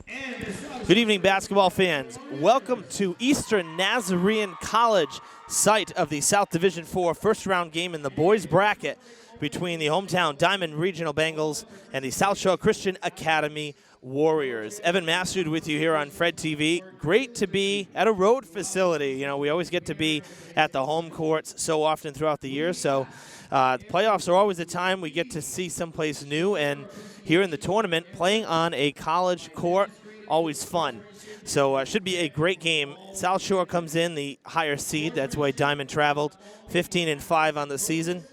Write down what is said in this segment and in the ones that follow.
Good evening, basketball fans. Welcome to Eastern Nazarene College, site of the South Division IV first-round game in the boys bracket between the hometown Diman Regional Bengals and the South Shore Christian Academy Warriors. Evan Massoud with you here on Fred TV. Great to be at a road facility. You know, we always get to be at the home courts so often throughout the year, so the playoffs are always a time we get to see someplace new, and here in the tournament, playing on a college court, always fun. So should be a great game. South Shore comes in the higher seed. That's why Diman traveled. 15-5 on the season.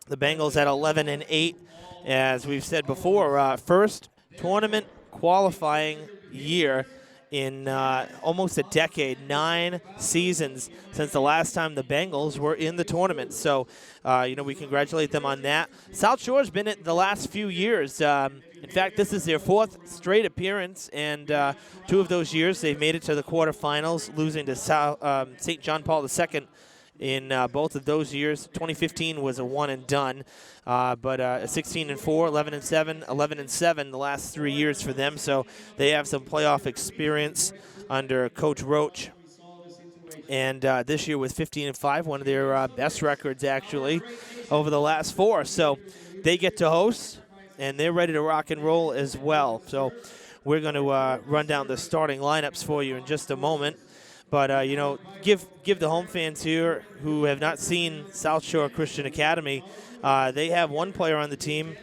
The Bengals at 11-8. As we've said before, first tournament qualifying year in almost a decade, 9 seasons since the last time the Bengals were in the tournament. So, we congratulate them on that. South Shore's been it the last few years. In fact, this is their 4th straight appearance, and 2 of those years they've made it to the quarterfinals, losing to St. John Paul II in both of those years. 2015 was a one and done, but 16-4, 11-7, 11-7 the last 3 years for them. So they have some playoff experience under Coach Roach. And this year with 15-5, one of their best records actually over the last 4. So they get to host, and they're ready to rock and roll as well. So we're going to run down the starting lineups for you in just a moment. But, give the home fans here who have not seen South Shore Christian Academy, they have one player on the team,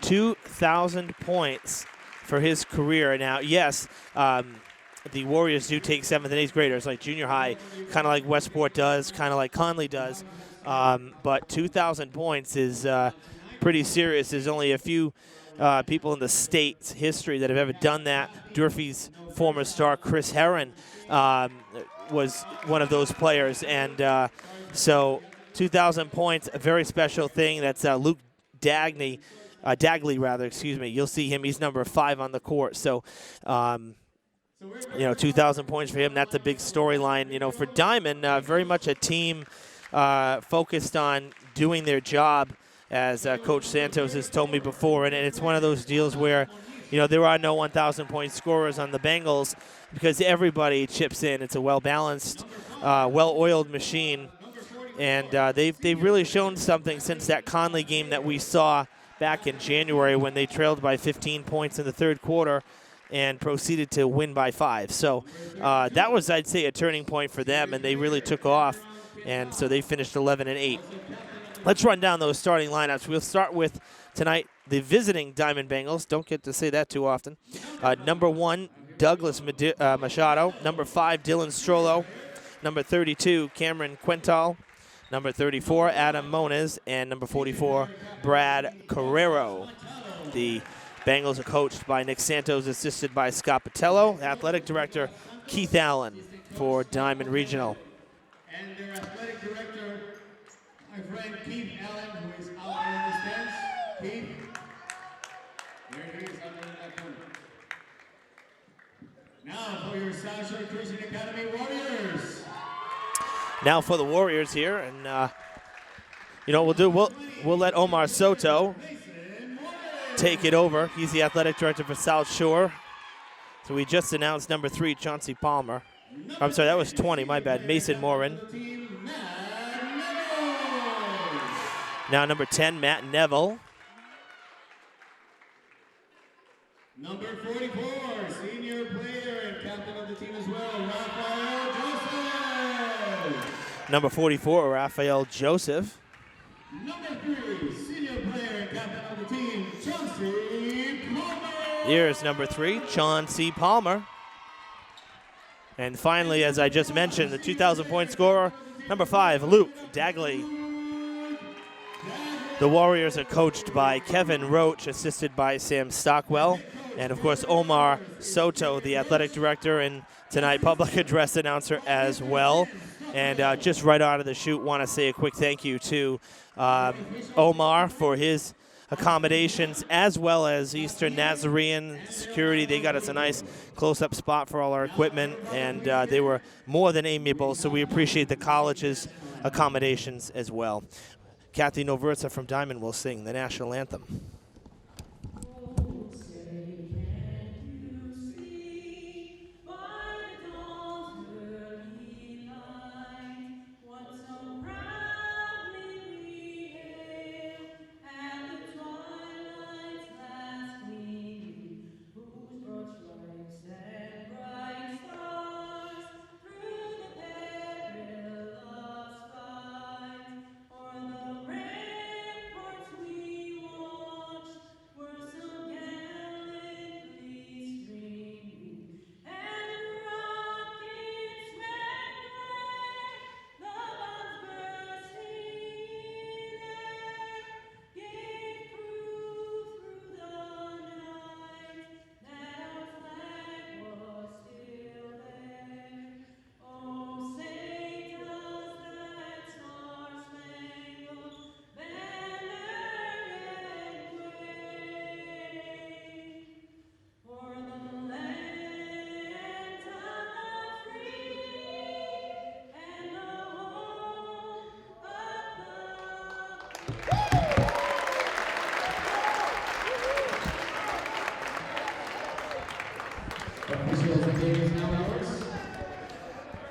2,000 points for his career. Now, yes, the Warriors do take 7th and 8th graders like junior high, kind of like Westport does, kind of like Conley does. But 2,000 points is pretty serious. There's only a few people in the state's history that have ever done that. Durfee's former star Chris Herron was one of those players, and so 2,000 points, a very special thing. That's Luke Dagley, You'll see him. He's number 5 on the court. So, 2,000 points for him. That's a big storyline. For Diman, very much a team focused on doing their job, as Coach Santos has told me before, and it's one of those deals where, there are no 1,000-point scorers on the Bengals because everybody chips in. It's a well-balanced, well-oiled machine, and they've really shown something since that Conley game that we saw back in January when they trailed by 15 points in the third quarter and proceeded to win by 5. So that was, I'd say, a turning point for them, and they really took off, and so they finished 11-8. Let's run down those starting lineups. We'll start with tonight the visiting Diman Bengals. Don't get to say that too often. Number 1, Douglas Machado. Number 5, Dylan Strollo. Number 32, Cameron Quintal. Number 34, Adam Moniz. And number 44, Brad Carrero. The Bengals are coached by Nick Santos, assisted by Scott Patello. Athletic Director Keith Allen for Diman Regional. And their athletic director, my friend Keith Allen, who is out there in the stands. Keith, there he is out there in that corner. Now for your South Shore Christian Academy Warriors. Now for the Warriors here, and we'll let Omar Soto take it over. He's the athletic director for South Shore. So we just announced number 3, Chauncey Palmer. I'm sorry, that was 20, my bad. Mason Morin. Now number 10, Matt Neville. Number 44, senior player and captain of the team as well, Raphael Joseph. Number 44, Raphael Joseph. Number 3, senior player and captain of the team, Chauncey Palmer. Here's number 3, Chauncey Palmer. And finally, as I just mentioned, the 2,000-point scorer, number 5, Luke Dagley. The Warriors are coached by Kevin Roach, assisted by Sam Stockwell. And, of course, Omar Soto, the athletic director and tonight public address announcer as well. And just right out of the chute, want to say a quick thank you to Omar for his accommodations, as well as Eastern Nazarene Security. They got us a nice close-up spot for all our equipment, and they were more than amiable, so we appreciate the college's accommodations as well. Kathy Noverza from Diman will sing the national anthem.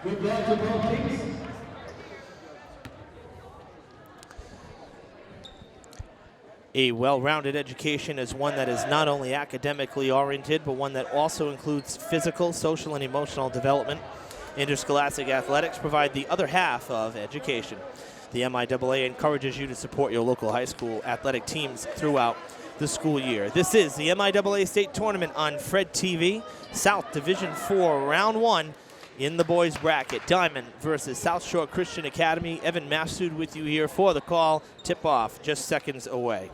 Good luck to both teams. A well-rounded education is one that is not only academically oriented, but one that also includes physical, social, and emotional development. Interscholastic athletics provide the other half of education. The MIAA encourages you to support your local high school athletic teams throughout the school year. This is the MIAA State Tournament on Fred TV, South Division 4, Round 1 in the boys bracket. Diman versus South Shore Christian Academy. Evan Massoud with you here for the call. Tip-off just seconds away.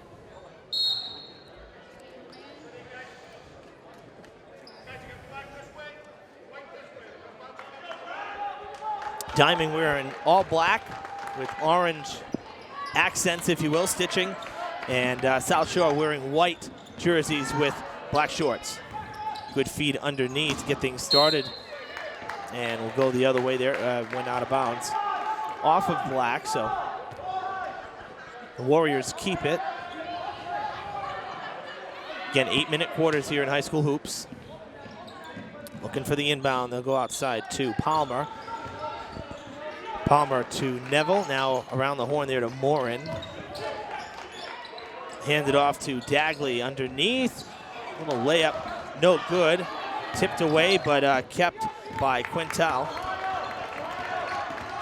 Diman wearing all black with orange accents, if you will, stitching. And South Shore wearing white jerseys with black shorts. Good feed underneath to get things started. And we'll go the other way there, went out of bounds. Off of black, so the Warriors keep it. Again, 8-minute quarters here in high school hoops. Looking for the inbound, they'll go outside to Palmer. Palmer to Neville, now around the horn there to Morin. Handed off to Dagley underneath. Little layup, no good. Tipped away, but kept by Quintal.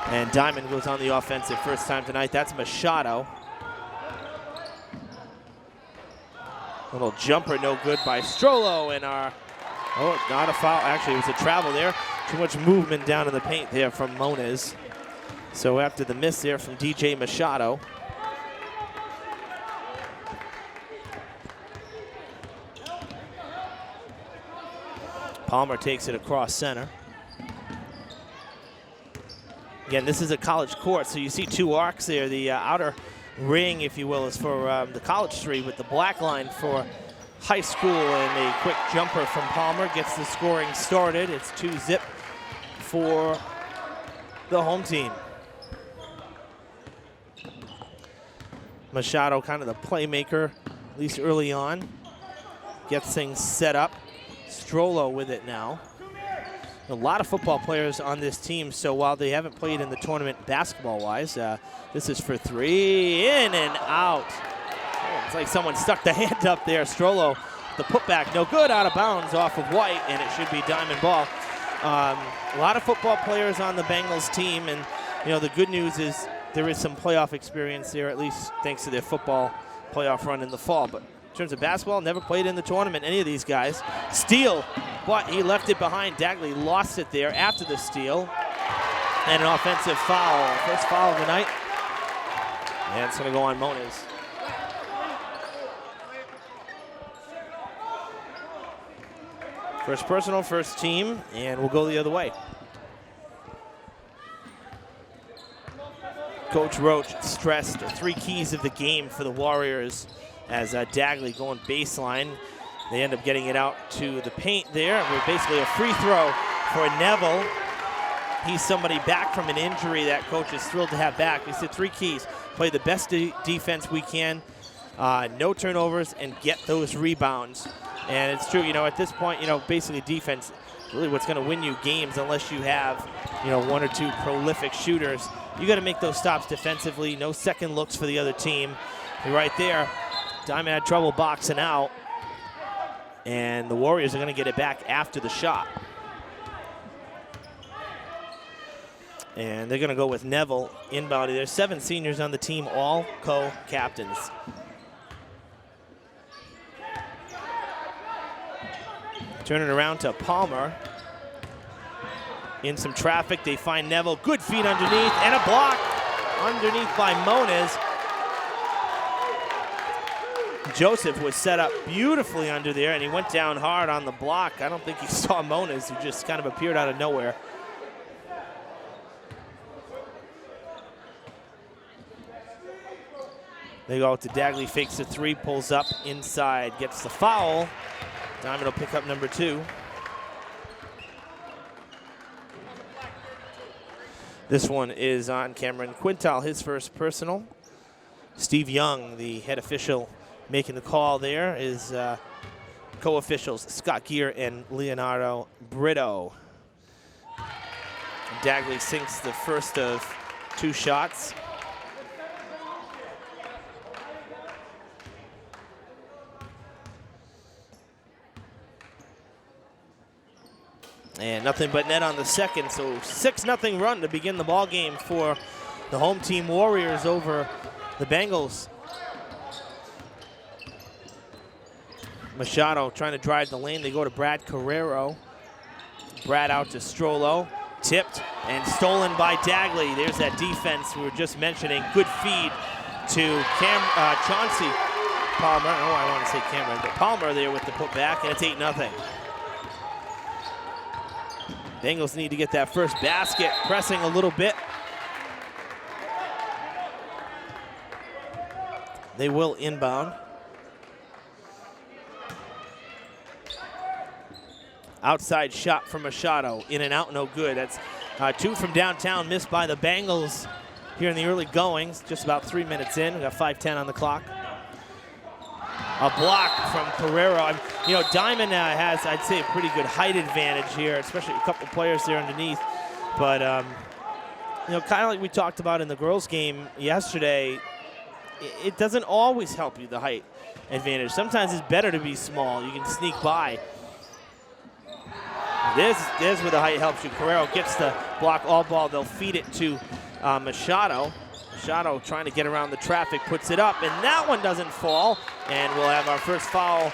And Diman goes on the offensive first time tonight. That's Machado. Little jumper, no good by Strollo. And not a foul. Actually, it was a travel there. Too much movement down in the paint there from Moniz. So after the miss there from DJ Machado. Palmer takes it across center. Again, this is a college court, so you see two arcs there. The outer ring, if you will, is for the college tree with the black line for high school, and a quick jumper from Palmer gets the scoring started. It's 2-zip for the home team. Machado, kind of the playmaker, at least early on. Gets things set up. Strollo with it now. A lot of football players on this team, so while they haven't played in the tournament basketball-wise, this is for three, in and out. Oh, it's like someone stuck the hand up there. Strollo, the putback, no good, out of bounds off of White, and it should be Diman ball. A lot of football players on the Bengals team, and the good news is there is some playoff experience there, at least thanks to their football playoff run in the fall. But in terms of basketball, never played in the tournament, any of these guys. Steal, but he left it behind. Dagley lost it there after the steal. And an offensive foul. First foul of the night. And it's going to go on Moniz. First personal, first team, and we'll go the other way. Coach Roach stressed the three keys of the game for the Warriors as Dagley going baseline. They end up getting it out to the paint there. Basically a free throw for Neville. He's somebody back from an injury that coach is thrilled to have back. He said three keys: play the best defense we can, no turnovers, and get those rebounds. And it's true, at this point, basically defense, really what's going to win you games unless you have, one or two prolific shooters. You got to make those stops defensively. No second looks for the other team. You're right there. Diman had trouble boxing out, and the Warriors are going to get it back after the shot. And they're going to go with Neville inbound. There's 7 seniors on the team, all co-captains. Turn it around to Palmer. In some traffic, they find Neville. Good feed underneath, and a block underneath by Moniz. Joseph was set up beautifully under there, and he went down hard on the block. I don't think he saw Moniz, who just kind of appeared out of nowhere. They go out to Dagley, fakes the three, pulls up inside, gets the foul. Diman will pick up number 2. This one is on Cameron Quintal, his first personal. Steve Young, the head official, making the call there, is co-officials Scott Gear and Leonardo Brito. Dagley sinks the first of 2 shots. And nothing but net on the second, so 6-0 run to begin the ball game for the home team Warriors over the Bengals. Machado trying to drive the lane. They go to Brad Carrero. Brad out to Strollo. Tipped and stolen by Dagley. There's that defense we were just mentioning. Good feed to Chauncey Palmer. Oh, I want to say Cameron, but Palmer there with the putback, and it's 8-0. Bengals need to get that first basket, pressing a little bit. They will inbound. Outside shot from Machado, in and out, no good. That's 2 from downtown, missed by the Bengals here in the early goings. Just about 3 minutes in, we got 5:10 on the clock. A block from Carrero. You know, Diman has, I'd say, a pretty good height advantage here, especially a couple players there underneath. But, you know, kind of like we talked about in the girls' game yesterday, it doesn't always help you, the height advantage. Sometimes it's better to be small. You can sneak by. There's where the height helps you. Carrero gets the block all ball. They'll feed it to Machado. Machado trying to get around the traffic, puts it up, and that one doesn't fall. And we'll have our first foul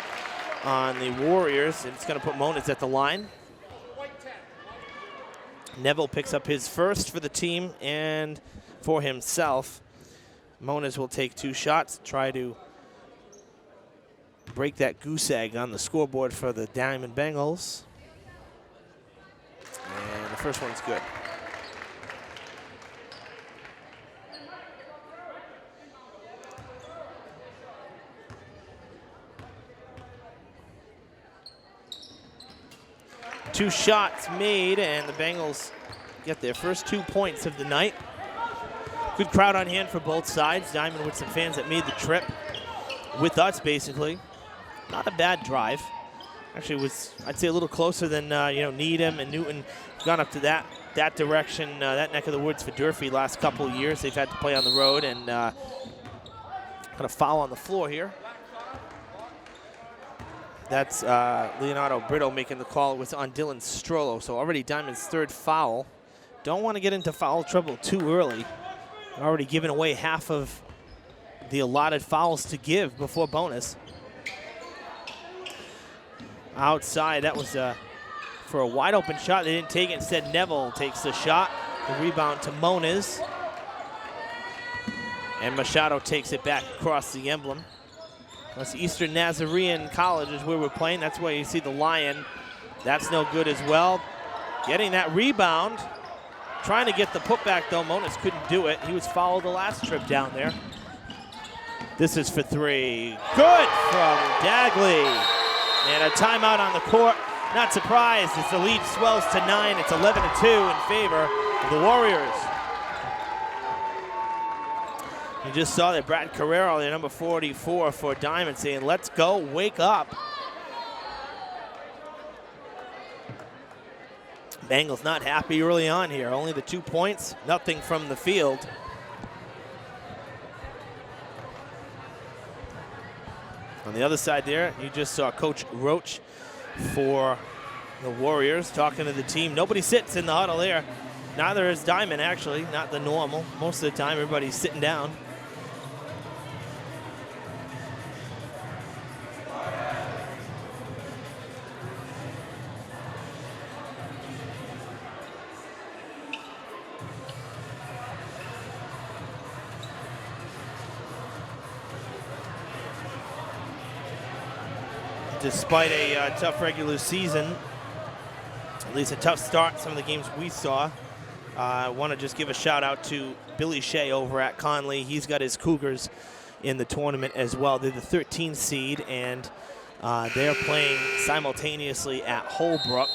on the Warriors. It's going to put Moniz at the line. Neville picks up his first for the team and for himself. Moniz will take 2 shots, try to break that goose egg on the scoreboard for the Diamond Bengals. And the first one's good. Two shots made, and the Bengals get their first 2 points of the night. Good crowd on hand for both sides. Diamond with some fans that made the trip with us, basically. Not a bad drive. Actually, was, I'd say, a little closer than you know, Needham and Newton. Gone up to that direction, that neck of the woods for Durfee last couple of years. They've had to play on the road, and got a foul on the floor here. That's Leonardo Brito making the call. It was on Dylan Strollo, so already Diamond's 3rd foul. Don't want to get into foul trouble too early. Already given away half of the allotted fouls to give before bonus. Outside, that was for a wide open shot. They didn't take it. Instead, Neville takes the shot. The rebound to Moniz. And Machado takes it back across the emblem. That's Eastern Nazarene College is where we're playing. That's where you see the lion. That's no good as well. Getting that rebound. Trying to get the putback, though. Moniz couldn't do it. He was fouled the last trip down there. This is for 3. Good from Dagley. And a timeout on the court. Not surprised as the lead swells to 9. It's 11-2 in favor of the Warriors. You just saw that Brad Carrero, the number 44 for Diamond, saying, let's go, wake up. Bengals not happy early on here. Only the 2 points, nothing from the field. On the other side there, you just saw Coach Roach for the Warriors talking to the team. Nobody sits in the huddle there. Neither is Diamond, actually, not the normal. Most of the time, everybody's sitting down. Despite a tough regular season, at least a tough start, some of the games we saw, I want to just give a shout out to Billy Shea over at Conley. He's got his Cougars in the tournament as well. They're the 13th seed, and they're playing simultaneously at Holbrook.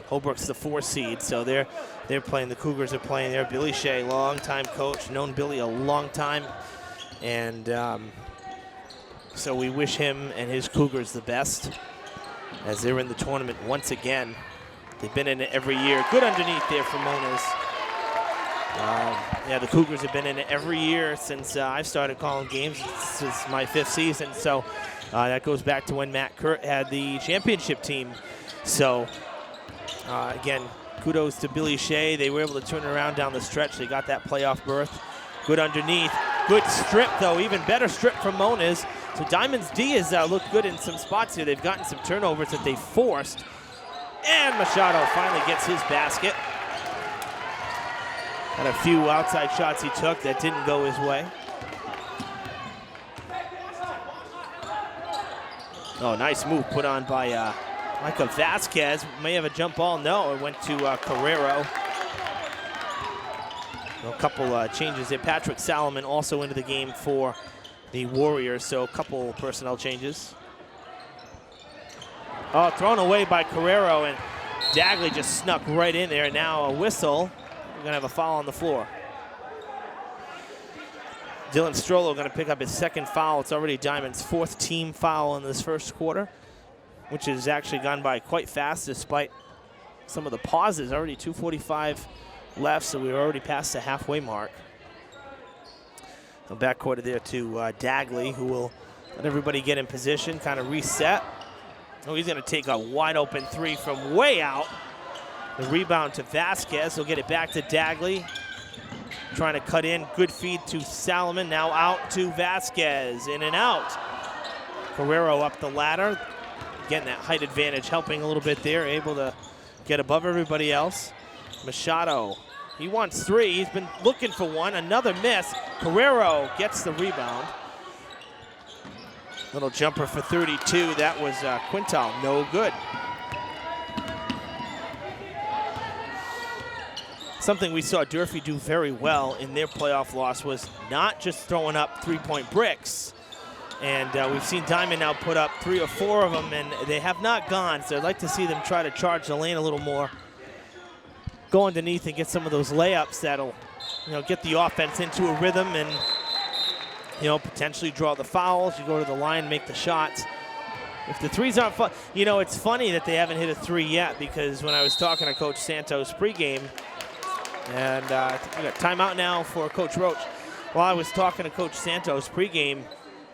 Holbrook's the 4th seed, so they're playing. The Cougars are playing there. Billy Shea, longtime coach, known Billy a long time, and so we wish him and his Cougars the best as they're in the tournament once again. They've been in it every year. Good underneath there for Moniz. Yeah, the Cougars have been in it every year since I've started calling games. This is my 5th season, so that goes back to when Matt Kurt had the championship team. So, again, kudos to Billy Shea. They were able to turn it around down the stretch. They got that playoff berth. Good underneath. Good strip, though. Even better strip from Moniz. So Diamond's D has looked good in some spots here. They've gotten some turnovers that they forced. And Machado finally gets his basket. Had a few outside shots he took that didn't go his way. Oh, nice move put on by Micah Vasquez. May have a jump ball. No, it went to Carrero. A couple changes there. Patrick Salomon also into the game for the Warriors, so a couple personnel changes. Oh, thrown away by Carrero, and Dagley just snuck right in there. Now a whistle. We're going to have a foul on the floor. Dylan Strollo going to pick up his 2nd foul. It's already Diamond's 4th team foul in this first quarter, which has actually gone by quite fast despite some of the pauses. Already 2:45 left, so we were already past the halfway mark. So backcourt there to Dagley, who will let everybody get in position, kind of reset. Oh, he's going to take a wide open 3 from way out. The rebound to Vasquez. He'll get it back to Dagley. Trying to cut in. Good feed to Salomon. Now out to Vasquez. In and out. Carrero up the ladder. Getting that height advantage, helping a little bit there. Able to get above everybody else. Machado. He wants 3. He's been looking for one. Another miss. Carrero gets the rebound. Little jumper for 32. That was Quintal. No good. Something we saw Durfee do very well in their playoff loss was not just throwing up 3-point bricks. And we've seen Diamond now put up 3 or 4 of them, and they have not gone. So I'd like to see them try to charge the lane a little more. Go underneath and get some of those layups that'll, get the offense into a rhythm and, potentially draw the fouls. You go to the line, make the shots. If the threes aren't fun, it's funny that they haven't hit a 3 yet, because when I was talking to Coach Santos pregame, and we got timeout now for Coach Roach. While I was talking to Coach Santos pregame,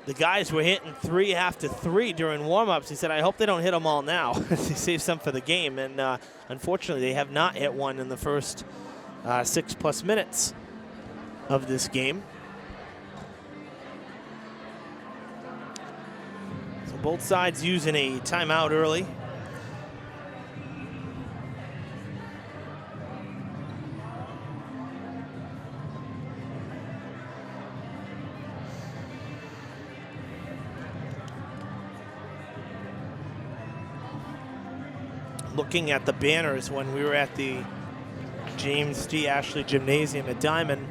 the guys were hitting 3 after 3 during warm-ups. He said, I hope they don't hit them all now. They save some for the game. And unfortunately, they have not hit one in the first 6+ minutes of this game. So both sides using a timeout early. Looking at the banners when we were at the James G. Ashley Gymnasium at Diamond,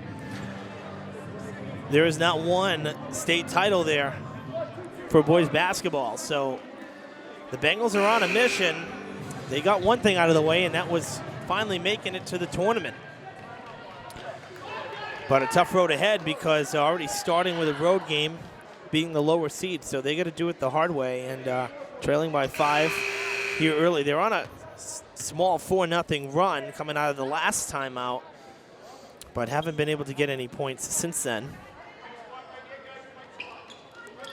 there is not one state title there for boys basketball. So the Bengals are on a mission. They got one thing out of the way, and that was finally making it to the tournament. But a tough road ahead, because they're already starting with a road game, being the lower seed. So they got to do it the hard way, and trailing by 5 here early. They're on a small 4-0 run coming out of the last timeout, but haven't been able to get any points since then.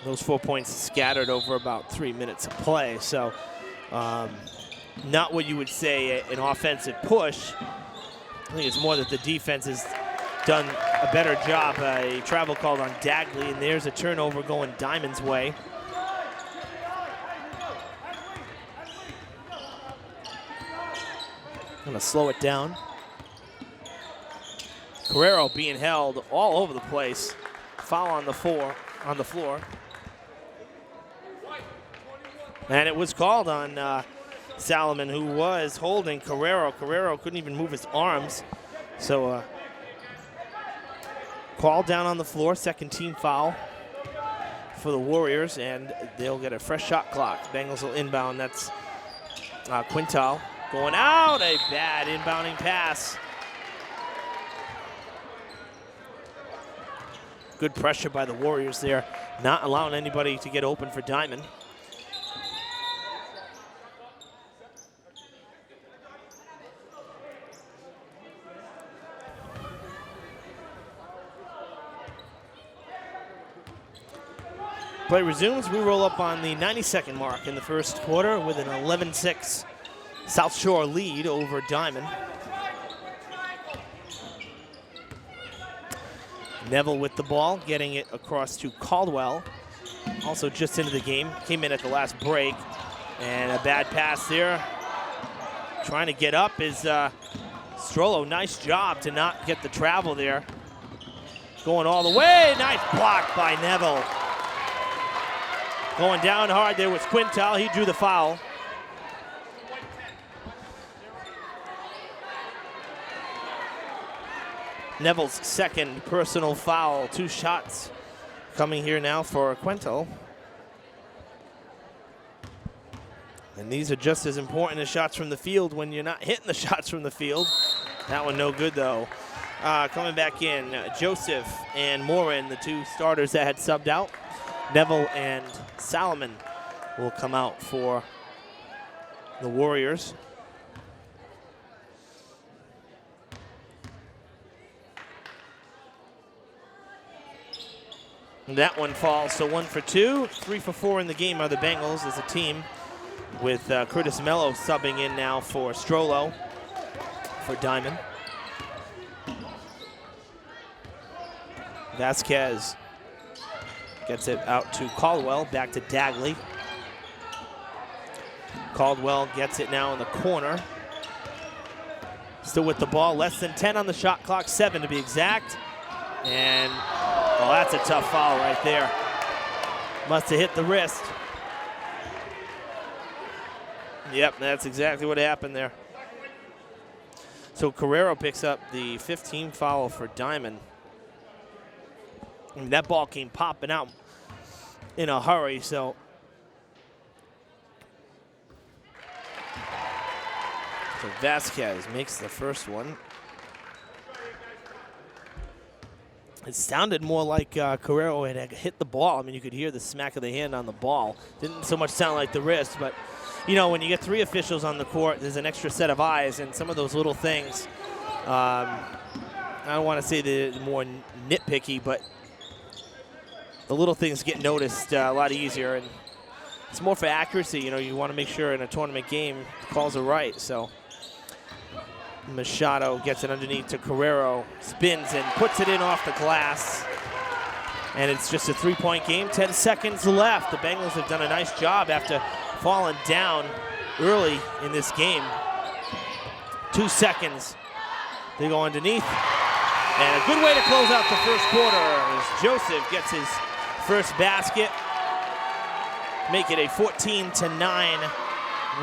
Those 4 points scattered over about 3 minutes of play. So not what you would say an offensive push. I think it's more that the defense has done a better job. A travel called on Dagley, and there's a turnover going Diamond's way. Gonna slow it down. Carrero being held all over the place. Foul on the floor. And it was called on Salomon, who was holding Carrero. Carrero couldn't even move his arms. So call down on the floor, 2nd team foul for the Warriors, and they'll get a fresh shot clock. Bengals will inbound. That's Quintal. Going out, a bad inbounding pass. Good pressure by the Warriors there, not allowing anybody to get open for Diamond. Play resumes. We roll up on the 92nd mark in the first quarter with an 11-6 South Shore lead over Diman. Neville with the ball, getting it across to Caldwell. Also just into the game, came in at the last break. And a bad pass there. Trying to get up is Strollo. Nice job to not get the travel there. Going all the way, nice block by Neville. Going down hard there was Quintal, he drew the foul. Neville's second personal foul, 2 shots coming here now for Quintal. And these are just as important as shots from the field when you're not hitting the shots from the field. That one no good though. Coming back in, Joseph and Morin, the 2 starters that had subbed out. Neville and Salomon will come out for the Warriors. And that one falls, so 1 for 2. 3 for 4 in the game are the Bengals as a team, with Curtis Mello subbing in now for Strollo for Diman. Vasquez gets it out to Caldwell, back to Dagley. Caldwell gets it now in the corner. Still with the ball, less than 10 on the shot clock, 7 to be exact. And, oh, that's a tough foul right there. Must have hit the wrist. Yep, that's exactly what happened there. So Carrero picks up the 15th foul for Diman. And that ball came popping out in a hurry, so Vasquez makes the first one. It sounded more like Carrero had hit the ball. I mean, you could hear the smack of the hand on the ball. Didn't so much sound like the wrist, but you know, when you get 3 officials on the court, there's an extra set of eyes, and some of those little things, I don't want to say the more nitpicky, but the little things get noticed a lot easier, and it's more for accuracy. You know, you want to make sure in a tournament game the calls are right. So Machado gets it underneath to Carrero, spins and puts it in off the glass. And it's just a 3-point game, 10 seconds left. The Bengals have done a nice job after falling down early in this game. 2 seconds, they go underneath. And a good way to close out the first quarter as Joseph gets his first basket. Make it a 14-9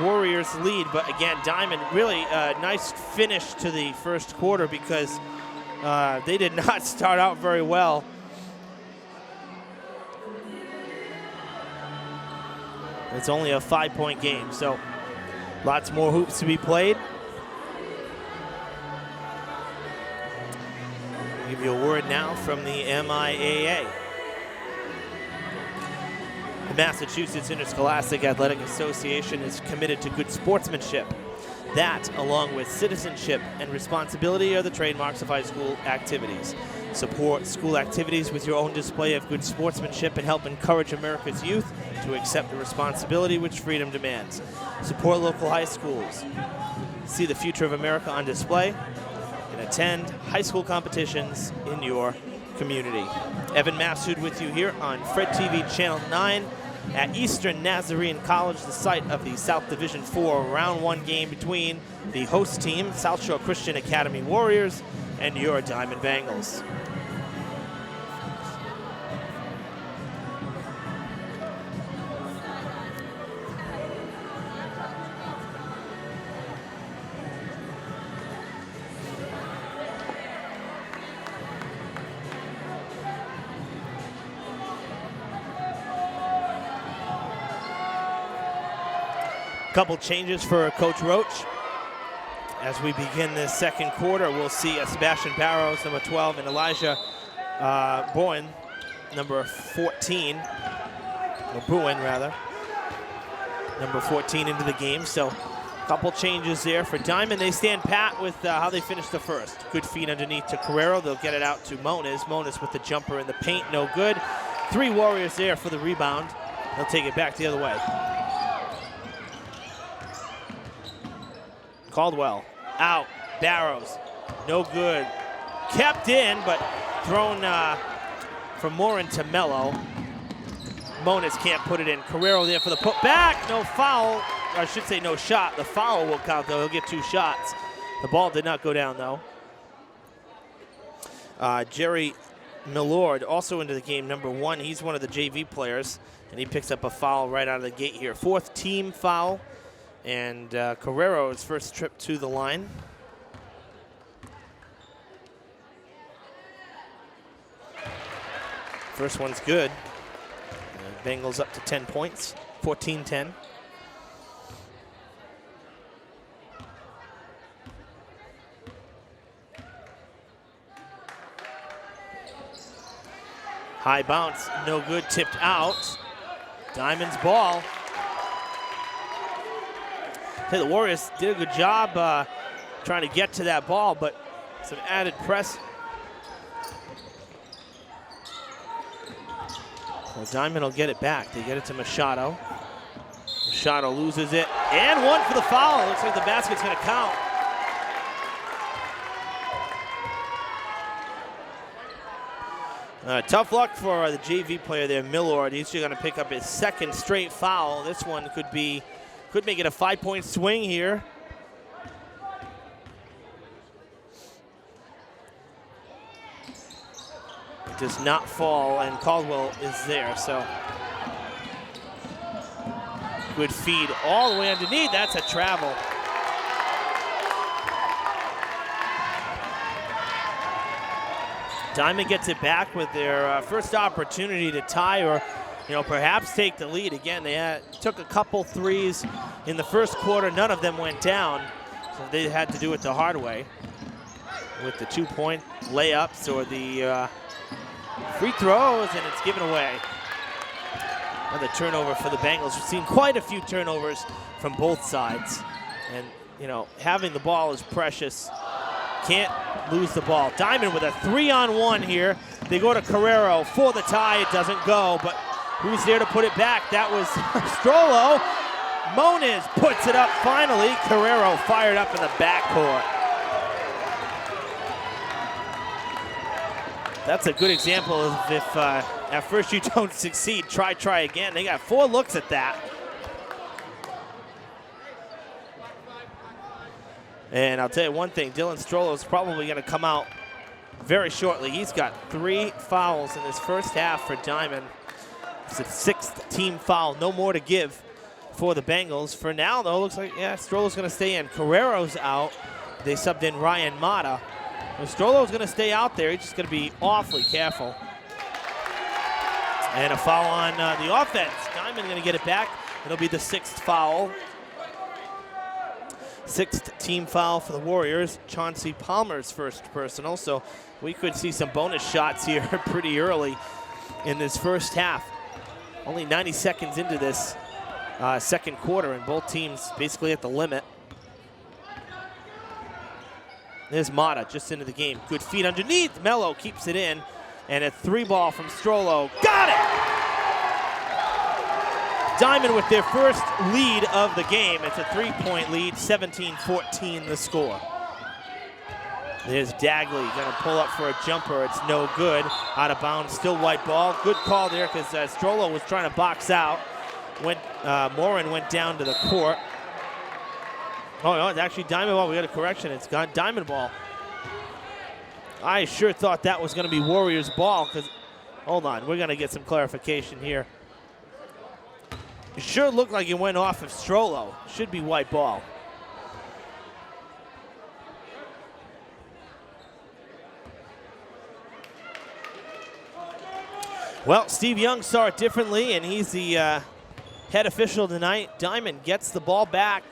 Warriors lead. But again, Diman, really a nice finish to the first quarter because they did not start out very well. It's only a 5-point game, so lots more hoops to be played. I'll give you a word now from the MIAA. The Massachusetts Interscholastic Athletic Association is committed to good sportsmanship. That, along with citizenship and responsibility, are the trademarks of high school activities. Support school activities with your own display of good sportsmanship and help encourage America's youth to accept the responsibility which freedom demands. Support local high schools. See the future of America on display and attend high school competitions in your community. Evan Massoud with you here on Fred TV Channel 9 at Eastern Nazarene College, the site of the South Division IV Round 1 game between the host team, South Shore Christian Academy Warriors, and your Diman Bengals. Couple changes for Coach Roach. As we begin this second quarter, we'll see Sebastian Barros, number 12, and Elijah Bowen, number 14, or Bruin rather, number 14 into the game. So a couple changes there for Diman. They stand pat with how they finished the first. Good feed underneath to Carrero. They'll get it out to Moniz. Moniz with the jumper in the paint, no good. 3 Warriors there for the rebound. They'll take it back the other way. Caldwell out, Barrows, no good. Kept in, but thrown from Morin to Mello. Monas can't put it in. Carrero there for the putback. No foul. I should say no shot. The foul will count, though. He'll get 2 shots. The ball did not go down, though. Jerry Millord also into the game, number 1. He's one of the JV players, and he picks up a foul right out of the gate here. 4th team foul, and Carrero's first trip to the line. First one's good. Bengals up to 10 points, 14-10. High bounce, no good, tipped out. Diamond's ball. Hey, the Warriors did a good job trying to get to that ball, but some added press. So Diamond will get it back. They get it to Machado. Machado loses it, and 1 for the foul. Looks like the basket's gonna count. Tough luck for the JV player there, Millord. He's going to pick up his 2nd straight foul. This one could make it a 5-point swing here. It does not fall, and Caldwell is there, so. Good feed all the way underneath. That's a travel. Diamond gets it back with their first opportunity to tie or, perhaps take the lead. Again, they took a couple threes in the first quarter. None of them went down, so they had to do it the hard way with the 2-point layups or the free throws, and it's given away. Another turnover for the Bengals. We've seen quite a few turnovers from both sides, and, having the ball is precious. Can't lose the ball. Diamond with a 3-on-1 here. They go to Carrero for the tie. It doesn't go, but who's there to put it back? That was Strollo. Moniz puts it up finally. Carrero fired up in the backcourt. That's a good example of if at first you don't succeed, try again. They got 4 looks at that. And I'll tell you one thing, Dylan Strollo is probably going to come out very shortly. He's got 3 fouls in this first half for Diamond. It's a 6th team foul, no more to give for the Bengals. For now, though, looks like, Strollo's going to stay in. Carrero's out. They subbed in Ryan Mata. Strollo's going to stay out there. He's just going to be awfully careful. And a foul on the offense. Diamond going to get it back. It'll be the 6th foul. 6th team foul for the Warriors. Chauncey Palmer's first personal, so we could see some bonus shots here pretty early in this first half. Only 90 seconds into this second quarter, and both teams basically at the limit. There's Mata just into the game. Good feed underneath. Mello keeps it in, and a 3-ball from Strollo. Got it! Diamond with their first lead of the game. It's a 3-point lead, 17-14 the score. There's Dagley, gonna pull up for a jumper. It's no good, out of bounds, still white ball. Good call there because Strollo was trying to box out. Morin went down to the court. Oh no, it's actually Diamond ball. We got a correction, it's got Diamond ball. I sure thought that was gonna be Warriors ball because, hold on, we're gonna get some clarification here. It sure looked like it went off of Strollo. Should be white ball. Well, Steve Young saw it differently, and he's the head official tonight. Diamond gets the ball back.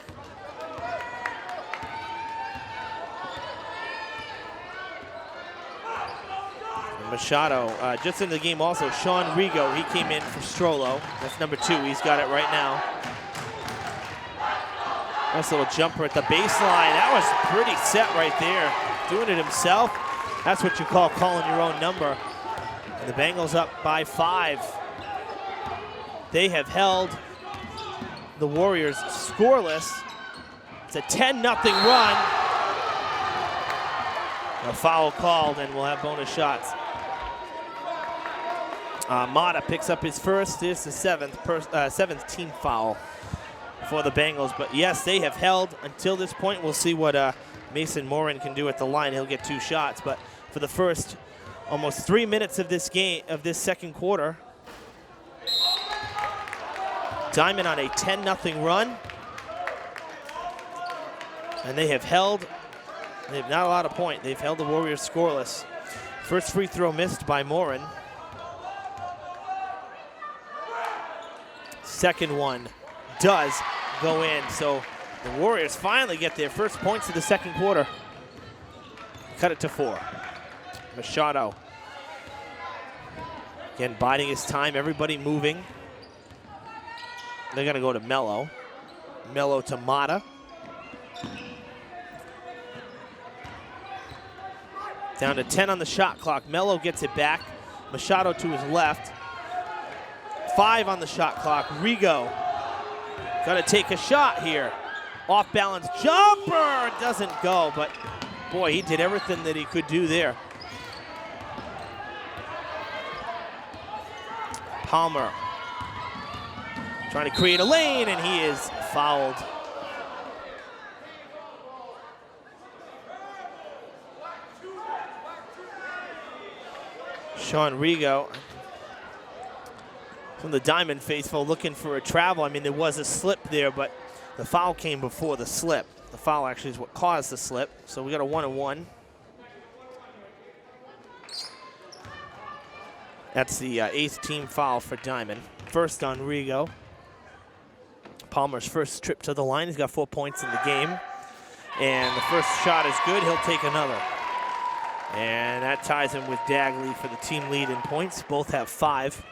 Machado just into the game also. Sean Rigo, he came in for Strollo. That's number 2. He's got it right now. Nice little jumper at the baseline. That was pretty set right there. Doing it himself. That's what you call calling your own number. And the Bengals up by 5. They have held the Warriors scoreless. It's a 10-0 run. A foul called, and we'll have bonus shots. Mata picks up his first. This is the seventh team foul for the Bengals. But yes, they have held until this point. We'll see what Mason Morin can do at the line. He'll get 2 shots. But for the first almost 3 minutes of this game, of this second quarter, Diman on a 10-0 run. And they have held, they have not allowed a point. They've held the Warriors scoreless. First free throw missed by Morin. Second one does go in. So the Warriors finally get their first points of the second quarter. Cut it to 4. Machado. Again, biding his time, everybody moving. They're gonna go to Mello. Mello to Mata. Down to 10 on the shot clock. Mello gets it back. Machado to his left. 5 on the shot clock. Rigo got to take a shot here. Off balance jumper. Doesn't go, but boy, he did everything that he could do there. Palmer trying to create a lane, and he is fouled. Sean Rigo from the Diman faithful looking for a travel. I mean, there was a slip there, but the foul came before the slip. The foul actually is what caused the slip. So we got a 1-and-1. That's the 8th team foul for Diman. First on Rigo. Palmer's first trip to the line. He's got 4 points in the game. And the first shot is good. He'll take another. And that ties him with Dagley for the team lead in points. Both have 5.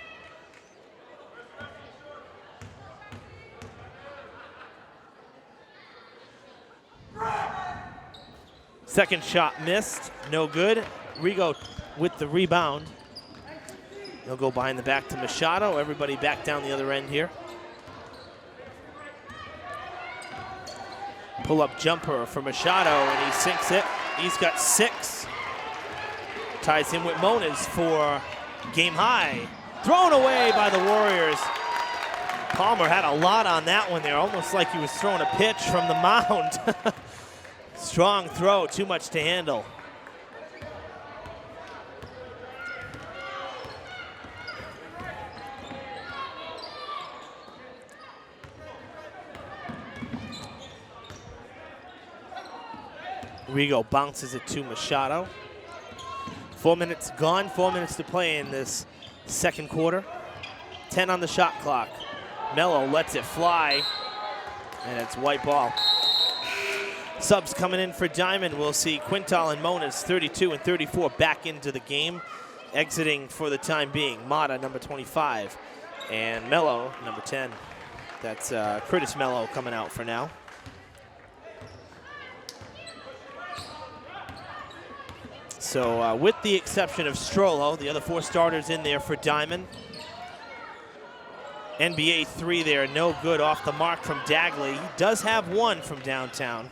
Second shot missed, no good. Rigo with the rebound. He'll go behind the back to Machado. Everybody back down the other end here. Pull-up jumper for Machado, and he sinks it. He's got 6. Ties him with Moniz for game high. Thrown away by the Warriors. Palmer had a lot on that one there, almost like he was throwing a pitch from the mound. Strong throw, too much to handle. Rigo bounces it to Machado. 4 minutes gone, 4 minutes to play in this second quarter. 10 on the shot clock. Mello lets it fly, and it's white ball. Subs coming in for Diman. We'll see Quintal and Moniz, 32 and 34, back into the game. Exiting for the time being, Mata, number 25, and Mello, number 10. That's Curtis Mello coming out for now. So with the exception of Strollo, the other 4 starters in there for Diman. NBA 3 there, no good off the mark from Dagley. He does have 1 from downtown.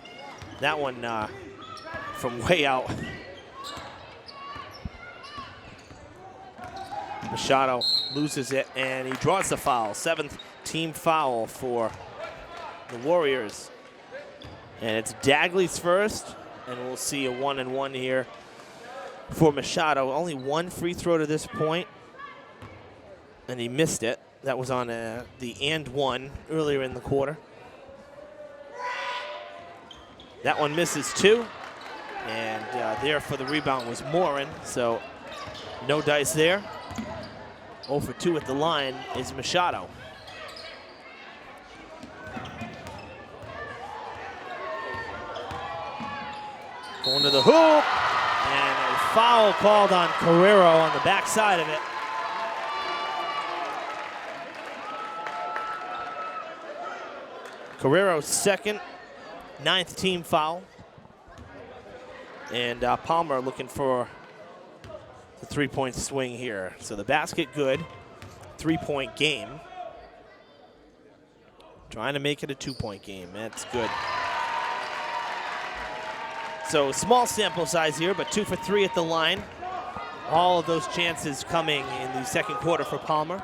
That one from way out. Machado loses it, and he draws the foul. 7th team foul for the Warriors. And it's Dagley's first, and we'll see a 1-and-1 here for Machado. Only 1 free throw to this point, and he missed it. That was on the and 1 earlier in the quarter. That one misses too, and there for the rebound was Morin, so no dice there. 0 for 2 at the line is Machado. Going to the hoop, and a foul called on Carrero on the backside of it. Carrero's second, 9th team foul. And Palmer looking for the three-point swing here. So the basket good, 3-point game. Trying to make it a 2-point game. That's good. So small sample size here, but 2 for 3 at the line. All of those chances coming in the second quarter for Palmer.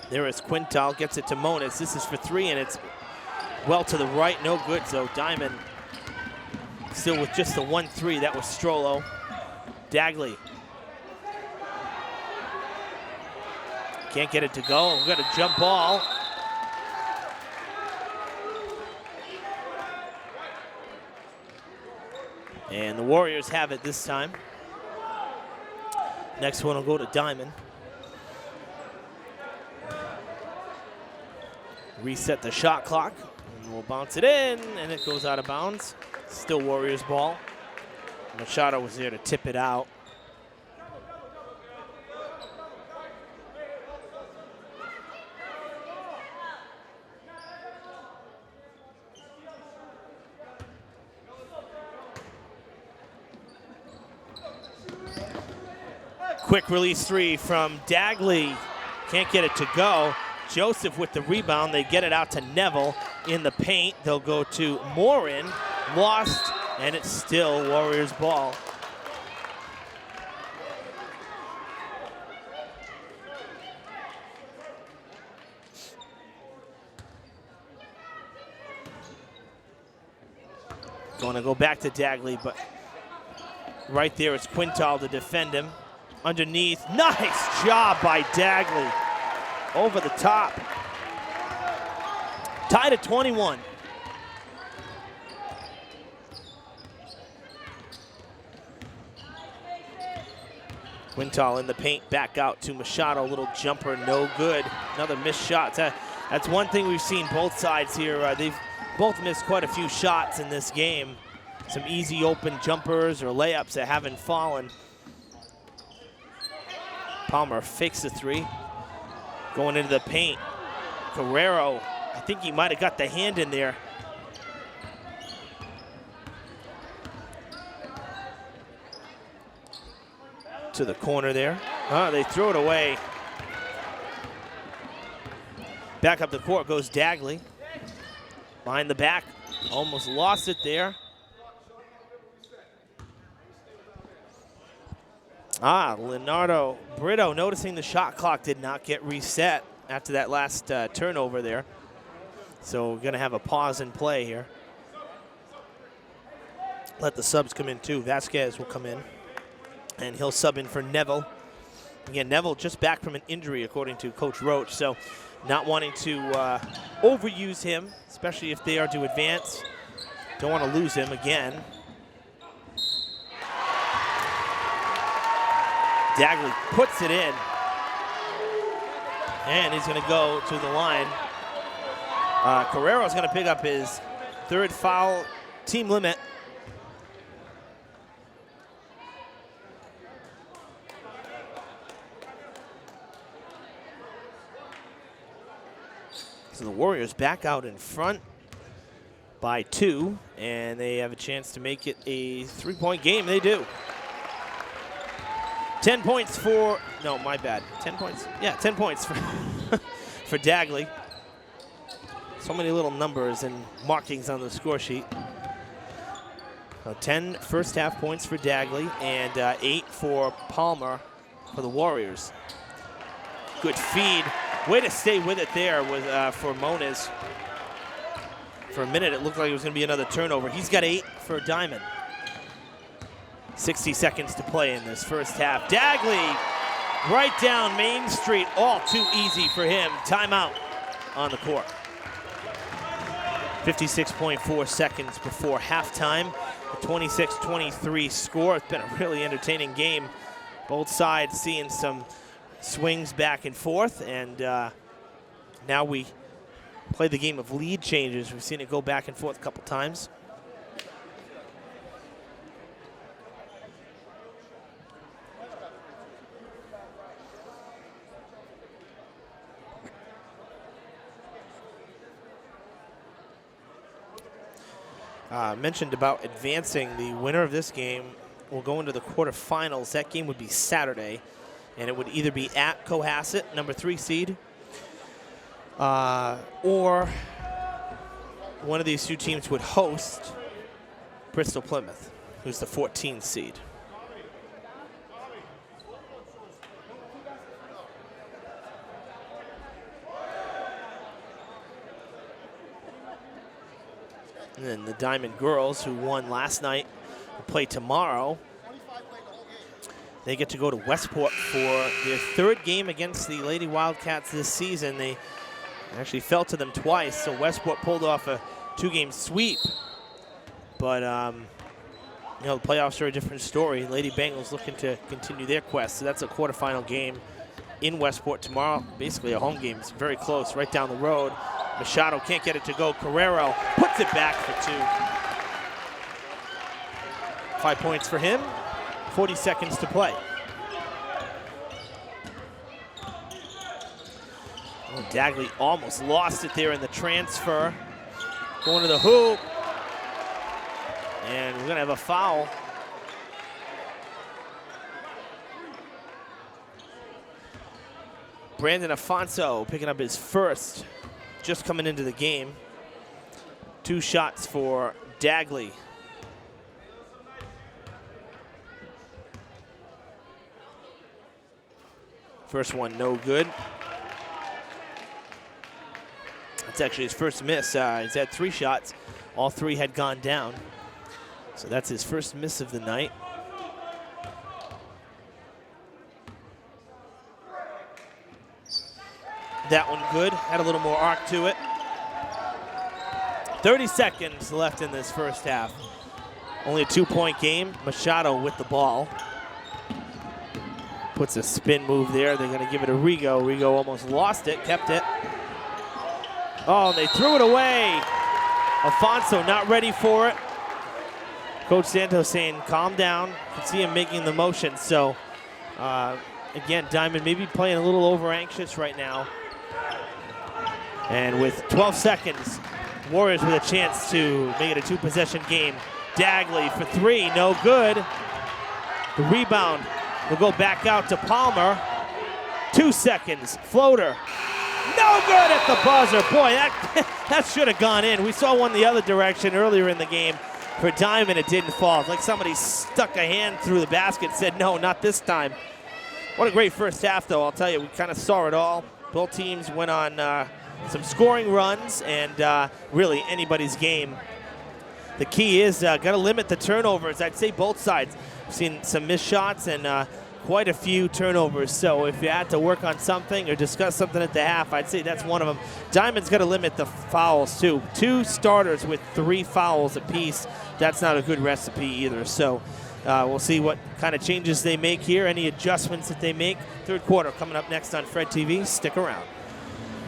There is Quintal, gets it to Moniz. This is for 3, and it's well to the right, no good. So Diman still with just the 1-3. That was Strollo. Dagley. Can't get it to go. We've got a jump ball. And the Warriors have it this time. Next one will go to Diman. Reset the shot clock. And we'll bounce it in, and it goes out of bounds. Still Warriors ball. Machado was there to tip it out. Quick release 3 from Dagley. Can't get it to go. Joseph with the rebound. They get it out to Neville in the paint. They'll go to Morin. Lost, and it's still Warriors ball. Going to go back to Dagley, but right there is Quintal to defend him. Underneath, nice job by Dagley. Over the top. Tied at 21. Quintal in the paint, back out to Machado. Little jumper, no good. Another missed shot. That's one thing we've seen both sides here. They've both missed quite a few shots in this game. Some easy open jumpers or layups that haven't fallen. Palmer fakes the 3. Going into the paint. Guerrero, I think he might have got the hand in there. To the corner there. They throw it away. Back up the court goes Dagley. Behind the back, almost lost it there. Leonardo Brito noticing the shot clock did not get reset after that last turnover there. So we're gonna have a pause in play here. Let the subs come in too. Vasquez will come in, and he'll sub in for Neville. Again, Neville just back from an injury according to Coach Roach, so not wanting to overuse him, especially if they are to advance. Don't want to lose him again. Dagley puts it in, and he's going to go to the line. Carrero's going to pick up his 3rd foul, team limit. So the Warriors back out in front by 2, and they have a chance to make it a 3-point game. They do. 10 points for, no, my bad. 10 points? Yeah, 10 points for, for Dagley. So many little numbers and markings on the score sheet. 10 first half points for Dagley and 8 for Palmer for the Warriors. Good feed. Way to stay with it there with, for Moniz. For a minute, it looked like it was going to be another turnover. He's got 8 for Diman. 60 seconds to play in this first half. Dagley right down Main Street. All too easy for him. Timeout on the court. 56.4 seconds before halftime. A 26-23 score. It's been a really entertaining game. Both sides seeing some swings back and forth, and now we play the game of lead changes. We've seen it go back and forth a couple times. mentioned about advancing. The winner of this game will go into the quarterfinals. That game would be Saturday, and it would either be at Cohasset, number 3 seed, or one of these two teams would host Bristol Plymouth, who's the 14th seed. And then the Diamond girls, who won last night, will play tomorrow. They get to go to Westport for their 3rd game against the Lady Wildcats this season. They actually fell to them twice, so Westport pulled off a 2-game sweep. But, you know, the playoffs are a different story. Lady Bengals looking to continue their quest, so that's a quarterfinal game in Westport tomorrow. Basically a home game. It's very close, right down the road. Machado can't get it to go. Carrero puts it back for 2. 5 points for him. 40 seconds to play. Oh, Dagley almost lost it there in the transfer. Going to the hoop. And we're going to have a foul. Brandon Afonso picking up his first, just coming into the game. 2 shots for Dagley. First one, no good. That's actually his first miss. He's had 3 shots. All 3 had gone down. So that's his first miss of the night. That one good, had a little more arc to it. 30 seconds left in this first half. Only a 2-point game. Machado with the ball. Puts a spin move there. They're gonna give it to Rigo. Rigo almost lost it, kept it. Oh, and they threw it away. Afonso not ready for it. Coach Santos saying, calm down. You can see him making the motion. So, again, Diamond maybe playing a little over anxious right now. And with 12 seconds, Warriors with a chance to make it a 2-possession game. Dagley for 3, no good. The rebound will go back out to Palmer. 2 seconds, floater. No good at the buzzer. Boy, that should have gone in. We saw one the other direction earlier in the game. For Diamond, it didn't fall. It's like somebody stuck a hand through the basket and said, no, not this time. What a great first half, though. I'll tell you, we kind of saw it all. Both teams went on some scoring runs, and really anybody's game. The key is got to limit the turnovers. I'd say both sides. We've seen some missed shots and quite a few turnovers. So if you had to work on something or discuss something at the half, I'd say that's one of them. Diamond's got to limit the fouls, too. 2 starters with 3 fouls apiece. That's not a good recipe either. So we'll see what kind of changes they make here, any adjustments that they make. 3rd quarter coming up next on Fred TV. Stick around.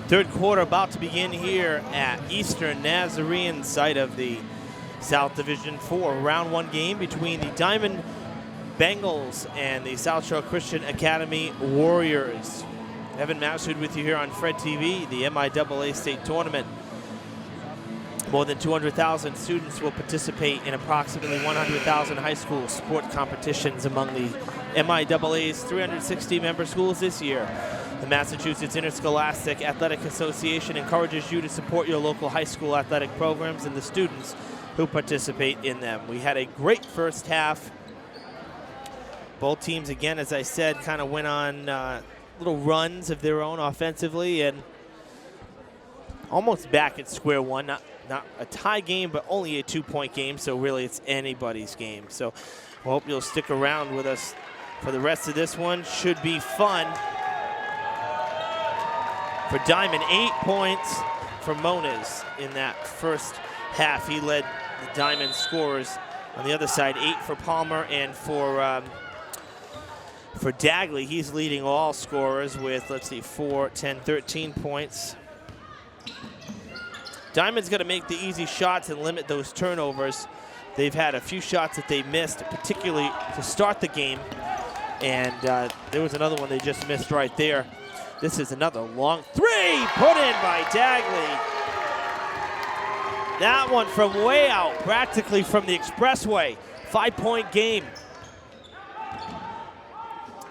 3rd quarter about to begin here at Eastern Nazarene, site of the South Division 4 Round 1 game between the Diamond Bengals and the South Shore Christian Academy Warriors. Evan Massoud with you here on Fred TV, the MIAA State Tournament. More than 200,000 students will participate in approximately 100,000 high school sport competitions among the MIAA's 360 member schools this year. The Massachusetts Interscholastic Athletic Association encourages you to support your local high school athletic programs and the students who participate in them. We had a great first half. Both teams, again, as I said, kind of went on little runs of their own offensively and almost back at square one. Not a tie game, but only a 2-point game, so really it's anybody's game. So I hope you'll stick around with us for the rest of this one. Should be fun. For Diamond, 8 points for Moniz in that first half. He led the Diamond scorers. On the other side, 8 for Palmer, and for Dagley, he's leading all scorers with, let's see, 4, 10, 13 points. Diamond's got to make the easy shots and limit those turnovers. They've had a few shots that they missed, particularly to start the game. And there was another one they just missed right there. This is another long 3 put in by Dagley. That one from way out, practically from the expressway. 5-point game.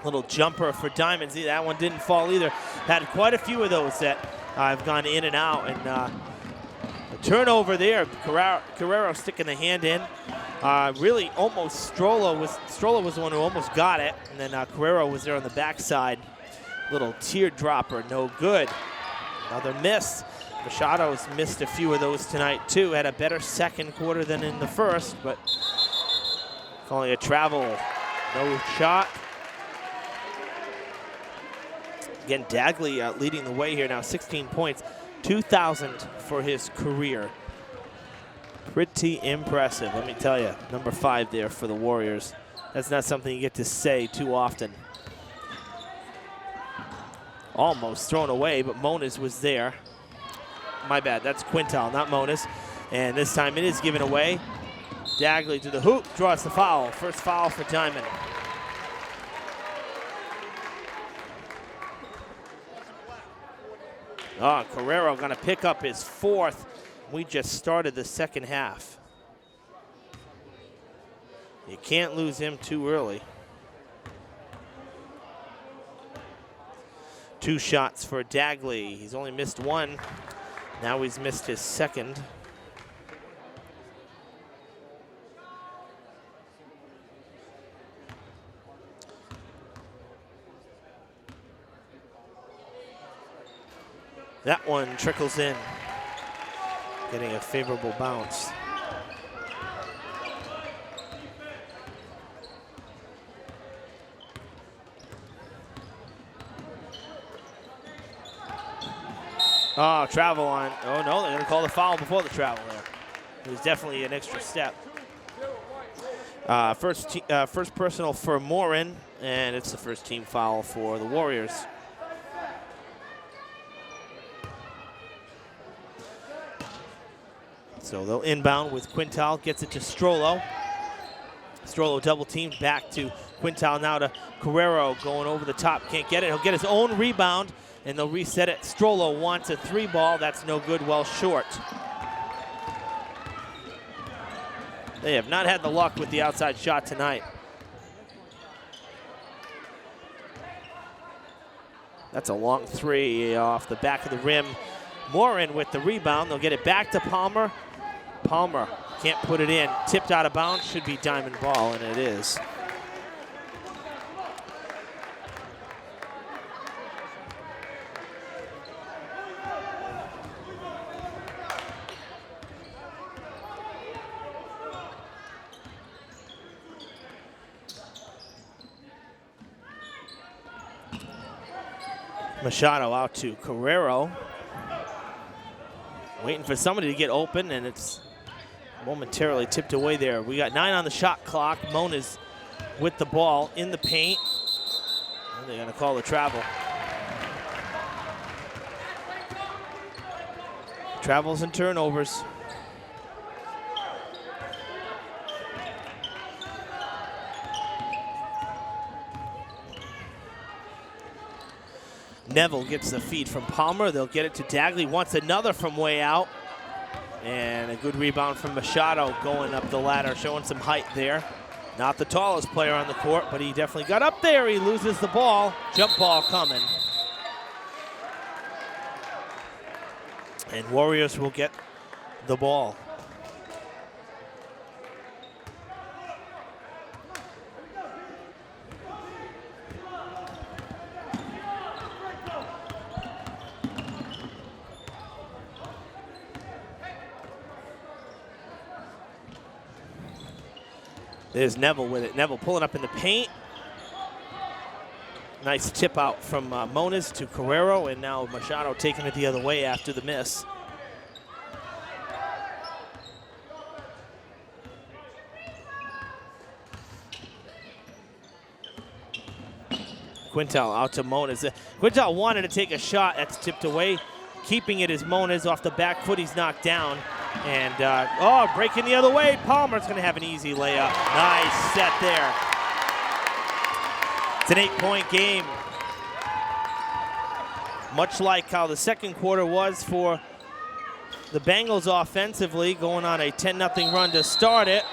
Little jumper for Diamond. See, that one didn't fall either. Had quite a few of those that have gone in and out. And a turnover there. Carrero sticking the hand in. Really almost Strolla was the one who almost got it. And then Carrero was there on the backside. Little teardropper, no good. Another miss. Machado's missed a few of those tonight too. Had a better second quarter than in the first, but calling a travel, no shot. Again, Dagley leading the way here now, 16 points, 2,000 for his career. Pretty impressive, let me tell you. Number 5 there for the Warriors. That's not something you get to say too often. Almost thrown away, but Moniz was there. My bad, that's Quintal, not Moniz. And this time it is given away. Dagley to the hoop, draws the foul. First foul for Diamond. Oh, Carrero gonna pick up his 4th. We just started the second half. You can't lose him too early. 2 shots for Dagley. He's only missed 1. Now he's missed his 2nd. That one trickles in, getting a favorable bounce. Oh, travel on. Oh, no, they're going to call the foul before the travel there. It was definitely an extra step. First personal for Morin, and it's the first team foul for the Warriors. So they'll inbound with Quintal, gets it to Strollo. Strollo double teamed back to Quintal, now to Carrero going over the top. Can't get it. He'll get his own rebound, and they'll reset it. Strollo wants a 3-ball. That's no good, well short. They have not had the luck with the outside shot tonight. That's a long 3 off the back of the rim. Morin with the rebound. They'll get it back to Palmer. Palmer can't put it in. Tipped out of bounds. Should be Diamond ball, and it is. Machado out to Carrero. Waiting for somebody to get open, and it's momentarily tipped away there. We got 9 on the shot clock. Moniz with the ball in the paint. And they're going to call the travel. Travels and turnovers. Neville gets the feed from Palmer. They'll get it to Dagley. Wants another from way out. And a good rebound from Machado going up the ladder, showing some height there. Not the tallest player on the court, but he definitely got up there. He loses the ball. Jump ball coming. And Warriors will get the ball. There's Neville with it. Neville pulling up in the paint. Nice tip out from Moniz to Carrero, and now Machado taking it the other way after the miss. Quintal out to Moniz. Quintal wanted to take a shot. That's tipped away. Keeping it is Moniz off the back foot. He's knocked down. And, breaking the other way. Palmer's going to have an easy layup. Nice set there. It's an 8-point game. Much like how the second quarter was for the Bengals offensively going on a 10-0 run to start it.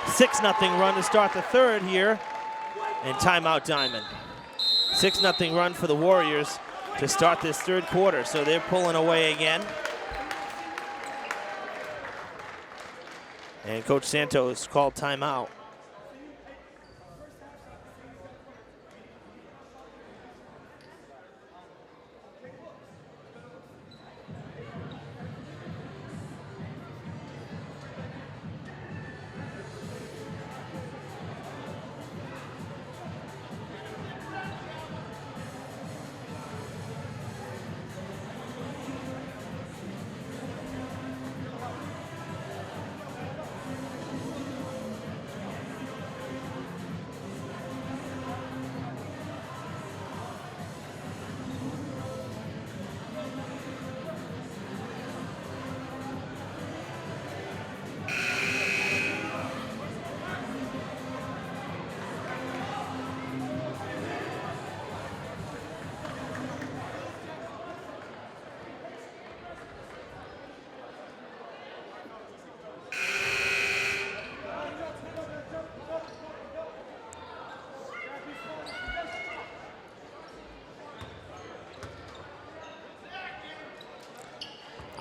6-0 run to start the third here. And timeout Diman. 6-0 run for the Warriors to start this third quarter. So they're pulling away again. And Coach Santos called timeout.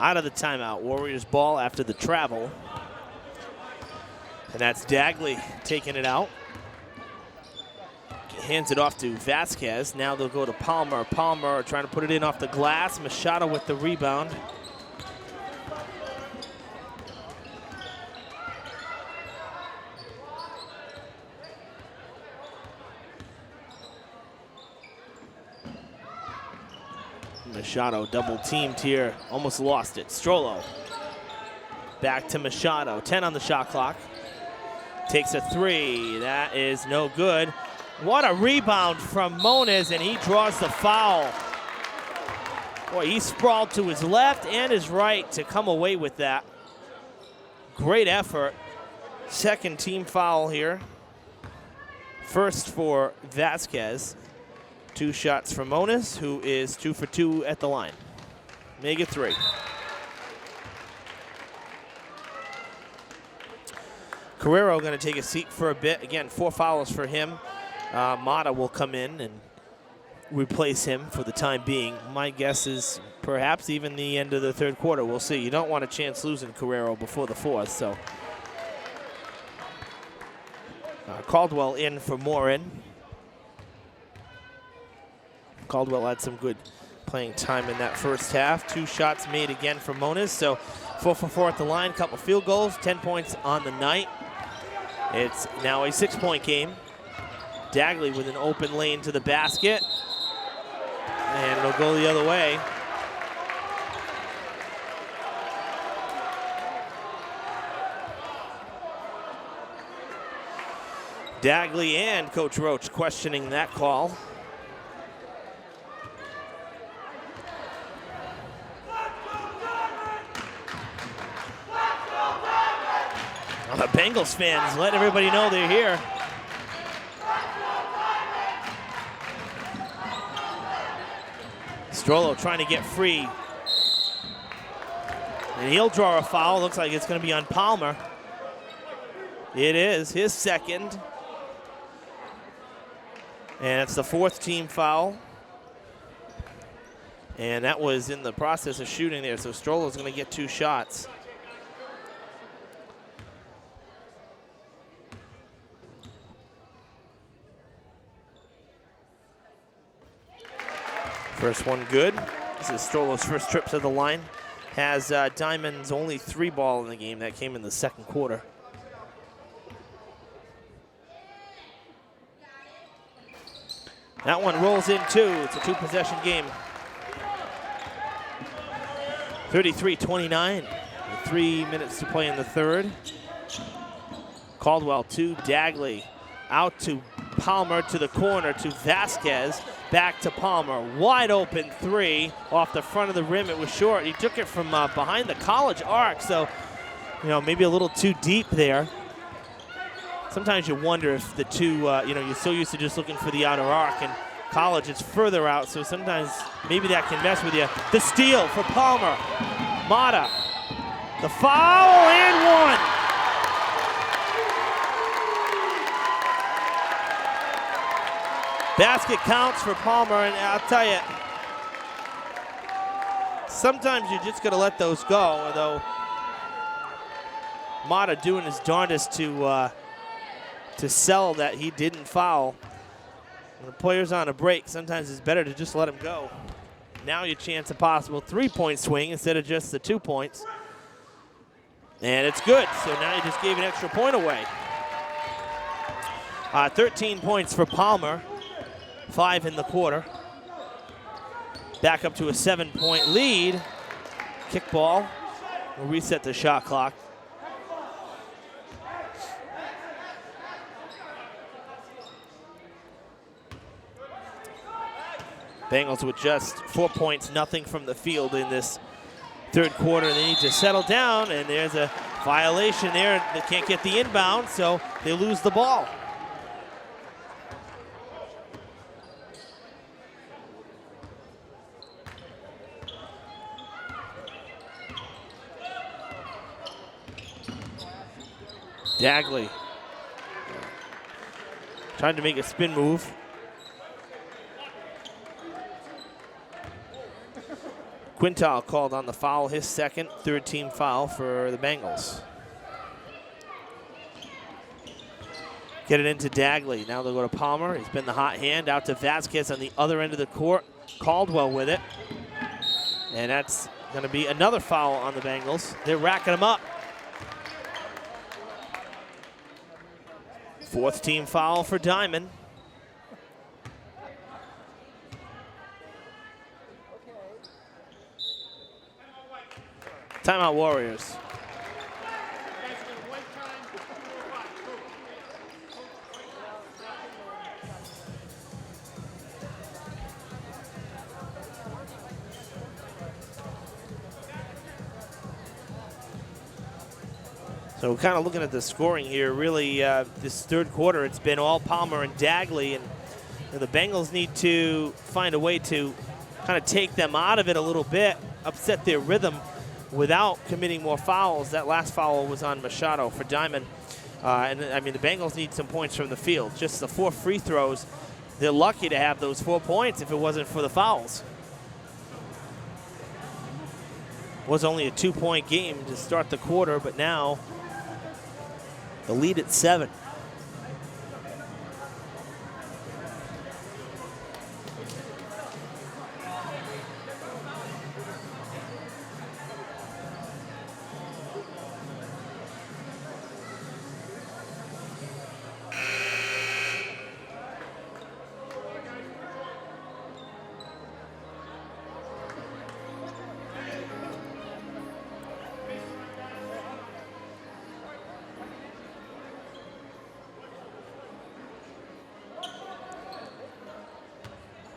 Out of the timeout, Warriors ball after the travel. And that's Dagley taking it out. Hands it off to Vasquez. Now they'll go to Palmer. Palmer trying to put it in off the glass. Machado with the rebound. Machado double teamed here, almost lost it. Strollo back to Machado, 10 on the shot clock. Takes a three, that is no good. What a rebound from Moniz, and he draws the foul. Boy, he sprawled to his left and his right to come away with that. Great effort. Second team foul here. First for Vasquez. 2 shots for Moniz, who is 2 for 2 at the line. Make it 3. Carrero going to take a seat for a bit. Again, 4 fouls for him. Mata will come in and replace him for the time being. My guess is perhaps even the end of the third quarter. We'll see. You don't want a chance losing Carrero before the fourth, so. Caldwell in for Morin. Caldwell had some good playing time in that first half. 2 shots made again for Moniz, so 4 for 4 at the line, couple field goals, 10 points on the night. It's now a 6-point game. Dagley with an open lane to the basket, and it'll go the other way. Dagley and Coach Roach questioning that call. The Bengals fans let everybody know they're here. Strollo trying to get free. And he'll draw a foul. Looks like it's going to be on Palmer. It is his second. And it's the 4th team foul. And that was in the process of shooting there, so Strollo's going to get 2 shots. First one good. This is Strollo's first trip to the line. Has Diman's only 3 ball in the game. That came in the second quarter. That one rolls in 2. It's a 2-possession game. 33-29. 3 minutes to play in the third. Caldwell to Dagley. Out to Palmer to the corner to Vasquez. Back to Palmer. Wide open 3 off the front of the rim. It was short. He took it from behind the college arc, so maybe a little too deep there. Sometimes you wonder if the two, you're so used to just looking for the outer arc, and college it's further out, so sometimes maybe that can mess with you. The steal for Palmer. Mata, the foul and one. Basket counts for Palmer, and I'll tell you, sometimes you're just going to let those go, although Mata doing his darndest to sell that he didn't foul. When a player's on a break, sometimes it's better to just let him go. Now your chance of possible 3-point swing instead of just the 2 points. And it's good, so now you just gave an extra point away. 13 points for Palmer, 5 in the quarter. Back up to a 7-point lead. Kickball will reset the shot clock. Bengals with just 4 points, nothing from the field in this third quarter. They need to settle down, and there's a violation there. They can't get the inbound, so they lose the ball. Dagley trying to make a spin move. Quintal called on the foul, his second, third team foul for the Bengals. Get it into Dagley. Now they'll go to Palmer. He's been the hot hand. Out to Vasquez on the other end of the court. Caldwell with it. And that's going to be another foul on the Bengals. They're racking them up. Fourth team foul for Diman. Timeout Warriors. So kind of looking at the scoring here, really this third quarter, it's been all Palmer and Dagley, and the Bengals need to find a way to kind of take them out of it a little bit, upset their rhythm without committing more fouls. That last foul was on Machado for Diman. And I mean, the Bengals need some points from the field. Just the 4 free throws, they're lucky to have those 4 points if it wasn't for the fouls. It was only a 2-point game to start the quarter, but now the lead at 7.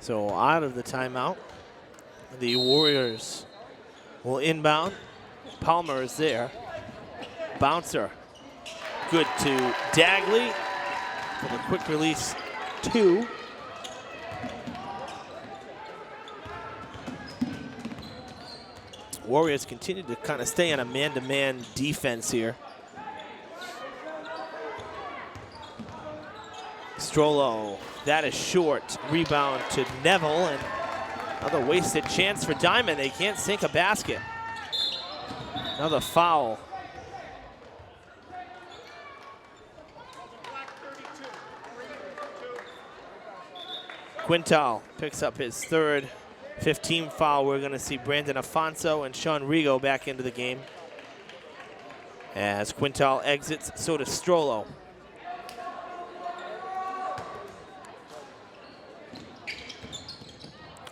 So out of the timeout, the Warriors will inbound. Palmer is there. Bouncer. Good to Dagley for the quick release 2. Warriors continue to kind of stay on a man-to-man defense here. Strollo, that is short. Rebound to Neville, and another wasted chance for Diman. They can't sink a basket. Another foul. Quintal picks up his third 15 foul. We're going to see Brandon Afonso and Sean Rigo back into the game. As Quintal exits, so does Strollo.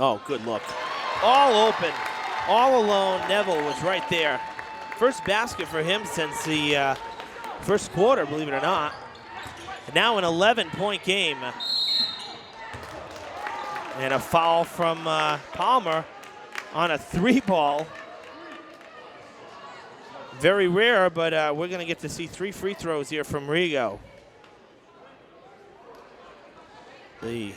Oh, good look. All open, all alone. Neville was right there. First basket for him since the first quarter, believe it or not. And now an 11-point game. And a foul from Palmer on a 3-ball. Very rare, but we're going to get to see 3 free throws here from Rigo. The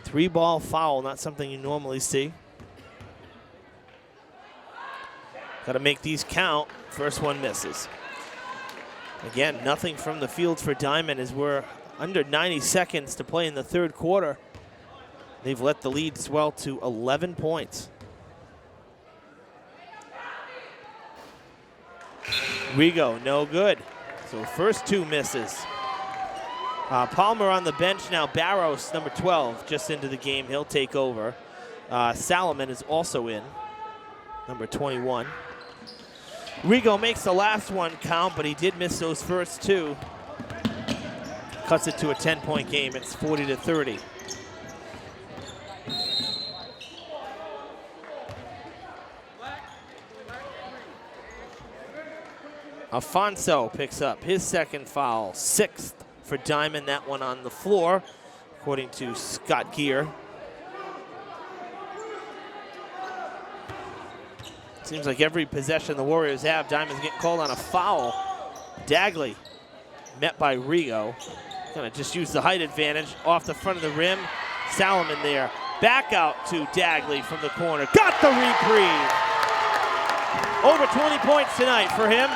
3-ball foul, not something you normally see. Got to make these count. First one misses. Again, nothing from the field for Diman as we're under 90 seconds to play in the third quarter. They've let the lead swell to 11 points. Rigo, no good. So first two misses. Palmer on the bench now. Barros, number 12, just into the game. He'll take over. Salomon is also in, number 21. Rigo makes the last one count, but he did miss those first two. Cuts it to a 10-point game. It's 40-30. Alfonso picks up his second foul, 6th for Diman. That one on the floor, according to Scott Gear. Seems like every possession the Warriors have, Diman's getting called on a foul. Dagley met by Rigo. Gonna just use the height advantage off the front of the rim. Salomon there. Back out to Dagley from the corner. Got the reprieve. Over 20 points tonight for him.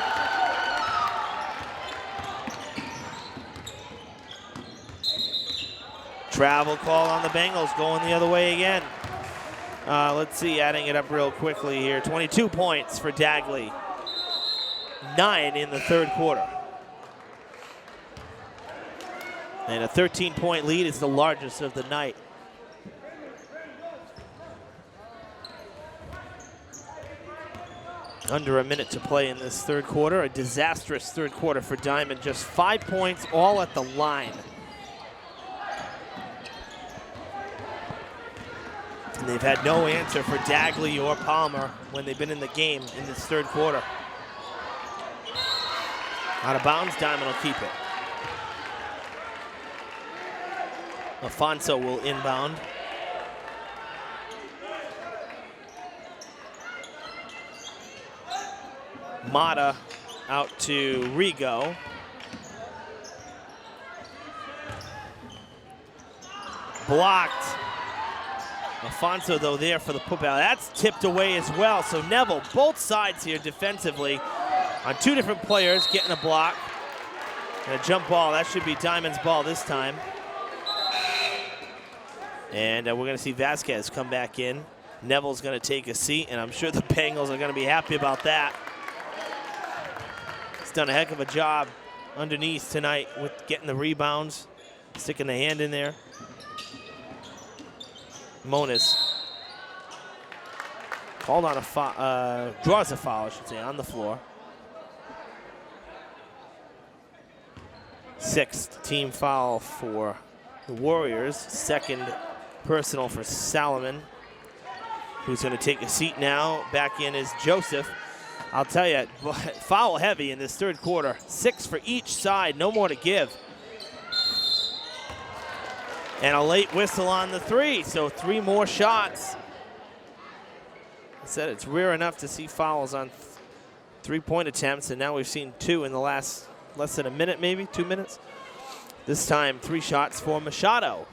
Travel call on the Bengals, going the other way again. Let's see, adding it up real quickly here. 22 points for Dagley. 9 in the third quarter. And a 13-point lead is the largest of the night. Under a minute to play in this third quarter. A disastrous third quarter for Diman. Just 5 points, all at the line. And they've had no answer for Dagley or Palmer when they've been in the game in this third quarter. Out of bounds, Diman will keep it. Alfonso will inbound. Mata out to Rigo. Blocked. Alfonso, though, there for the putback. That's tipped away as well. So Neville, both sides here defensively on two different players, getting a block. And a jump ball. That should be Diman's ball this time. And we're going to see Vasquez come back in. Neville's going to take a seat, and I'm sure the Bengals are going to be happy about that. He's done a heck of a job underneath tonight with getting the rebounds, sticking the hand in there. Moniz called on a foul, draws a foul, I should say, on the floor. 6th team foul for the Warriors. 2nd personal for Salomon, who's going to take a seat now. Back in is Joseph. I'll tell you, foul heavy in this third quarter. 6 for each side, no more to give. And a late whistle on the 3, so 3 more shots. I said it's rare enough to see fouls on 3-point attempts, and now we've seen 2 in the last less than a minute, maybe 2 minutes. This time, 3 shots for Machado.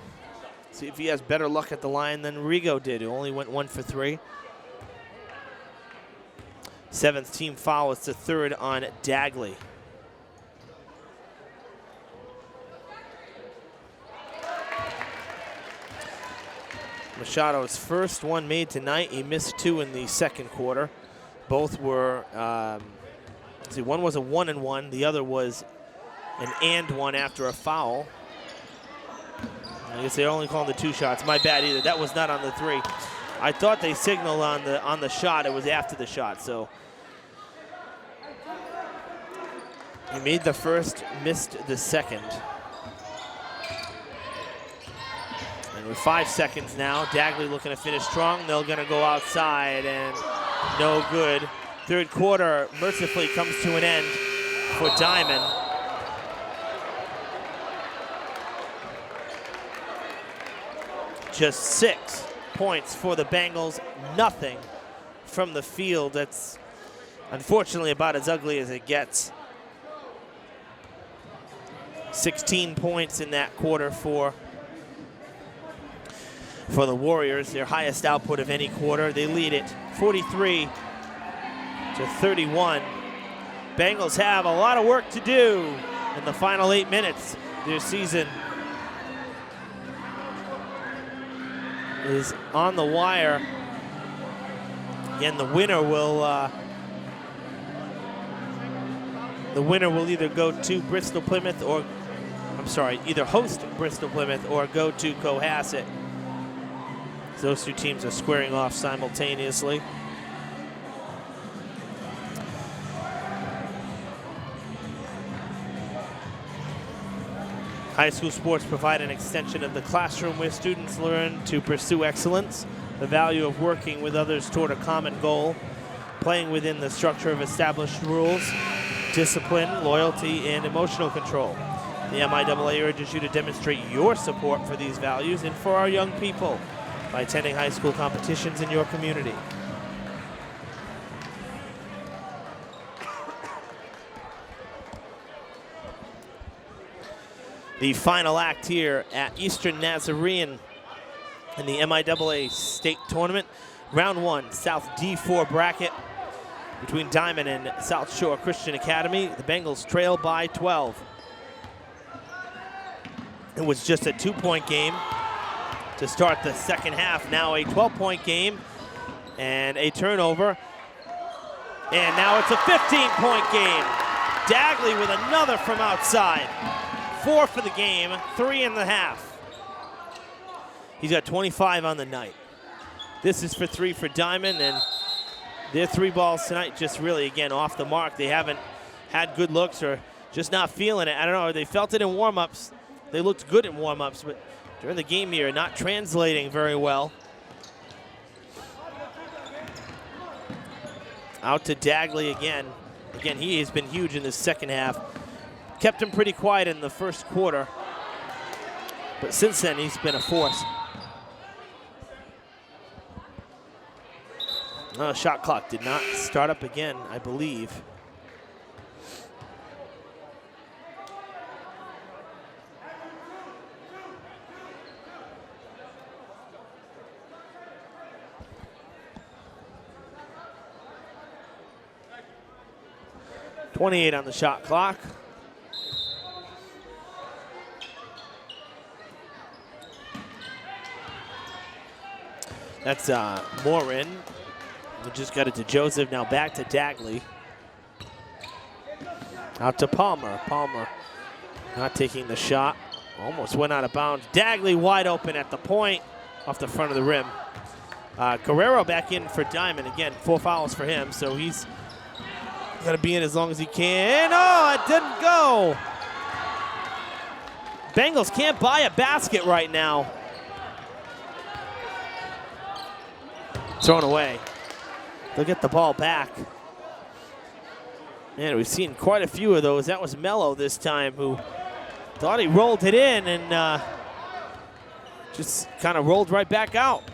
See if he has better luck at the line than Rigo did, who only went 1 for 3. 7th team foul. It's the 3rd on Dagley. Machado's first one made tonight. He missed 2 in the second quarter. Both were, see, one was a 1-and-1. The other was an and-1 after a foul. I guess they only called the 2 shots. My bad either. That was not on the 3. I thought they signaled on the shot. It was after the shot. So he made the first, missed the second. And with 5 seconds now, Dagley looking to finish strong. They're going to go outside, and no good. Third quarter mercifully comes to an end for Diman. Just 6 points for the Bengals, nothing from the field. That's unfortunately about as ugly as it gets. 16 points in that quarter for the Warriors, their highest output of any quarter. They lead it 43-34 to 31. Bengals have a lot of work to do in the final 8 minutes. Their season is on the wire. Again, the winner will either go to Bristol Plymouth or, either host Bristol Plymouth or go to Cohasset. Those two teams are squaring off simultaneously. High school sports provide an extension of the classroom where students learn to pursue excellence, the value of working with others toward a common goal, playing within the structure of established rules, discipline, loyalty, and emotional control. The MIAA urges you to demonstrate your support for these values and for our young people by attending high school competitions in your community. The final act here at Eastern Nazarene in the MIAA state tournament. Round 1, South D4 bracket between Diman and South Shore Christian Academy. The Bengals trail by 12. It was just a 2-point game to start the second half. Now a 12-point game and a turnover. And now it's a 15-point game. Dagley with another from outside. 4 for the game, 3 in the half. He's got 25 on the night. This is for 3 for Diman, and their 3 balls tonight just really, again, off the mark. They haven't had good looks or just not feeling it. I don't know, they felt it in warm-ups. They looked good in warm-ups, but during the game here, not translating very well. Out to Dagley again. Again, he has been huge in this second half. Kept him pretty quiet in the first quarter, but since then he's been a force. Shot clock did not start up again, I believe. .28 on the shot clock. That's Morin. We just got it to Joseph, now back to Dagley. Out to Palmer. Palmer not taking the shot. Almost went out of bounds. Dagley wide open at the point, off the front of the rim. Guerrero back in for Diman. Again, 4 fouls for him, so he's got to be in as long as he can. Oh, it didn't go. Bengals can't buy a basket right now. Thrown away. They'll get the ball back. Man, we've seen quite a few of those. That was Mello this time, who thought he rolled it in and just kind of rolled right back out.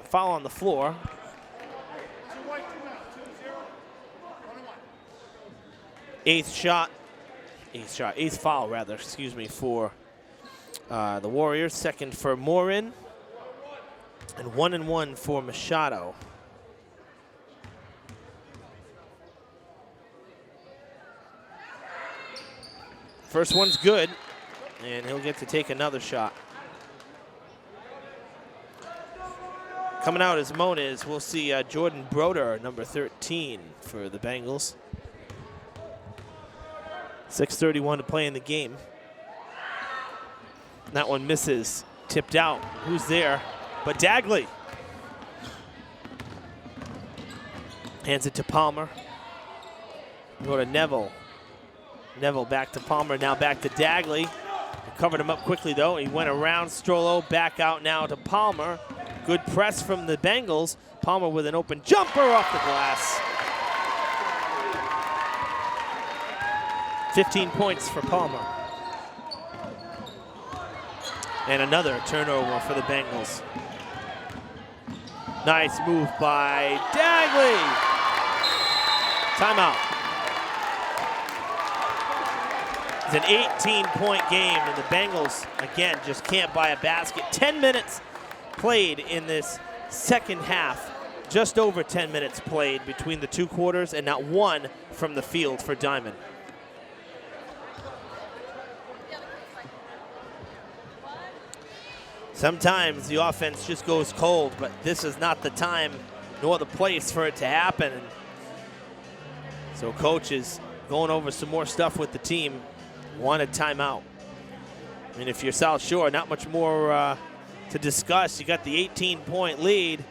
Foul on the floor. Eighth foul rather, excuse me, for the Warriors. Second for Morin. And 1-1 for Machado. First one's good, and he'll get to take another shot. Coming out as Moniz, we'll see Jordan Broder, number 13 for the Bengals. 6:31 to play in the game. That one misses, tipped out. Who's there? But Dagley hands it to Palmer. Go to Neville. Neville back to Palmer, now back to Dagley. Covered him up quickly though. He went around Strollo, back out now to Palmer. Good press from the Bengals. Palmer with an open jumper off the glass. 15 points for Palmer. And another turnover for the Bengals. Nice move by Dagley. Timeout. It's an 18-point game, and the Bengals, again, just can't buy a basket. 10 minutes played in this second half. just over 10 minutes played between the two quarters and not one from the field for Diman. Sometimes the offense just goes cold, but this is not the time nor the place for it to happen. And so coach is going over some more stuff with the team. Wanted timeout. I mean, if you're South Shore, not much more to discuss. You got the 18-point lead.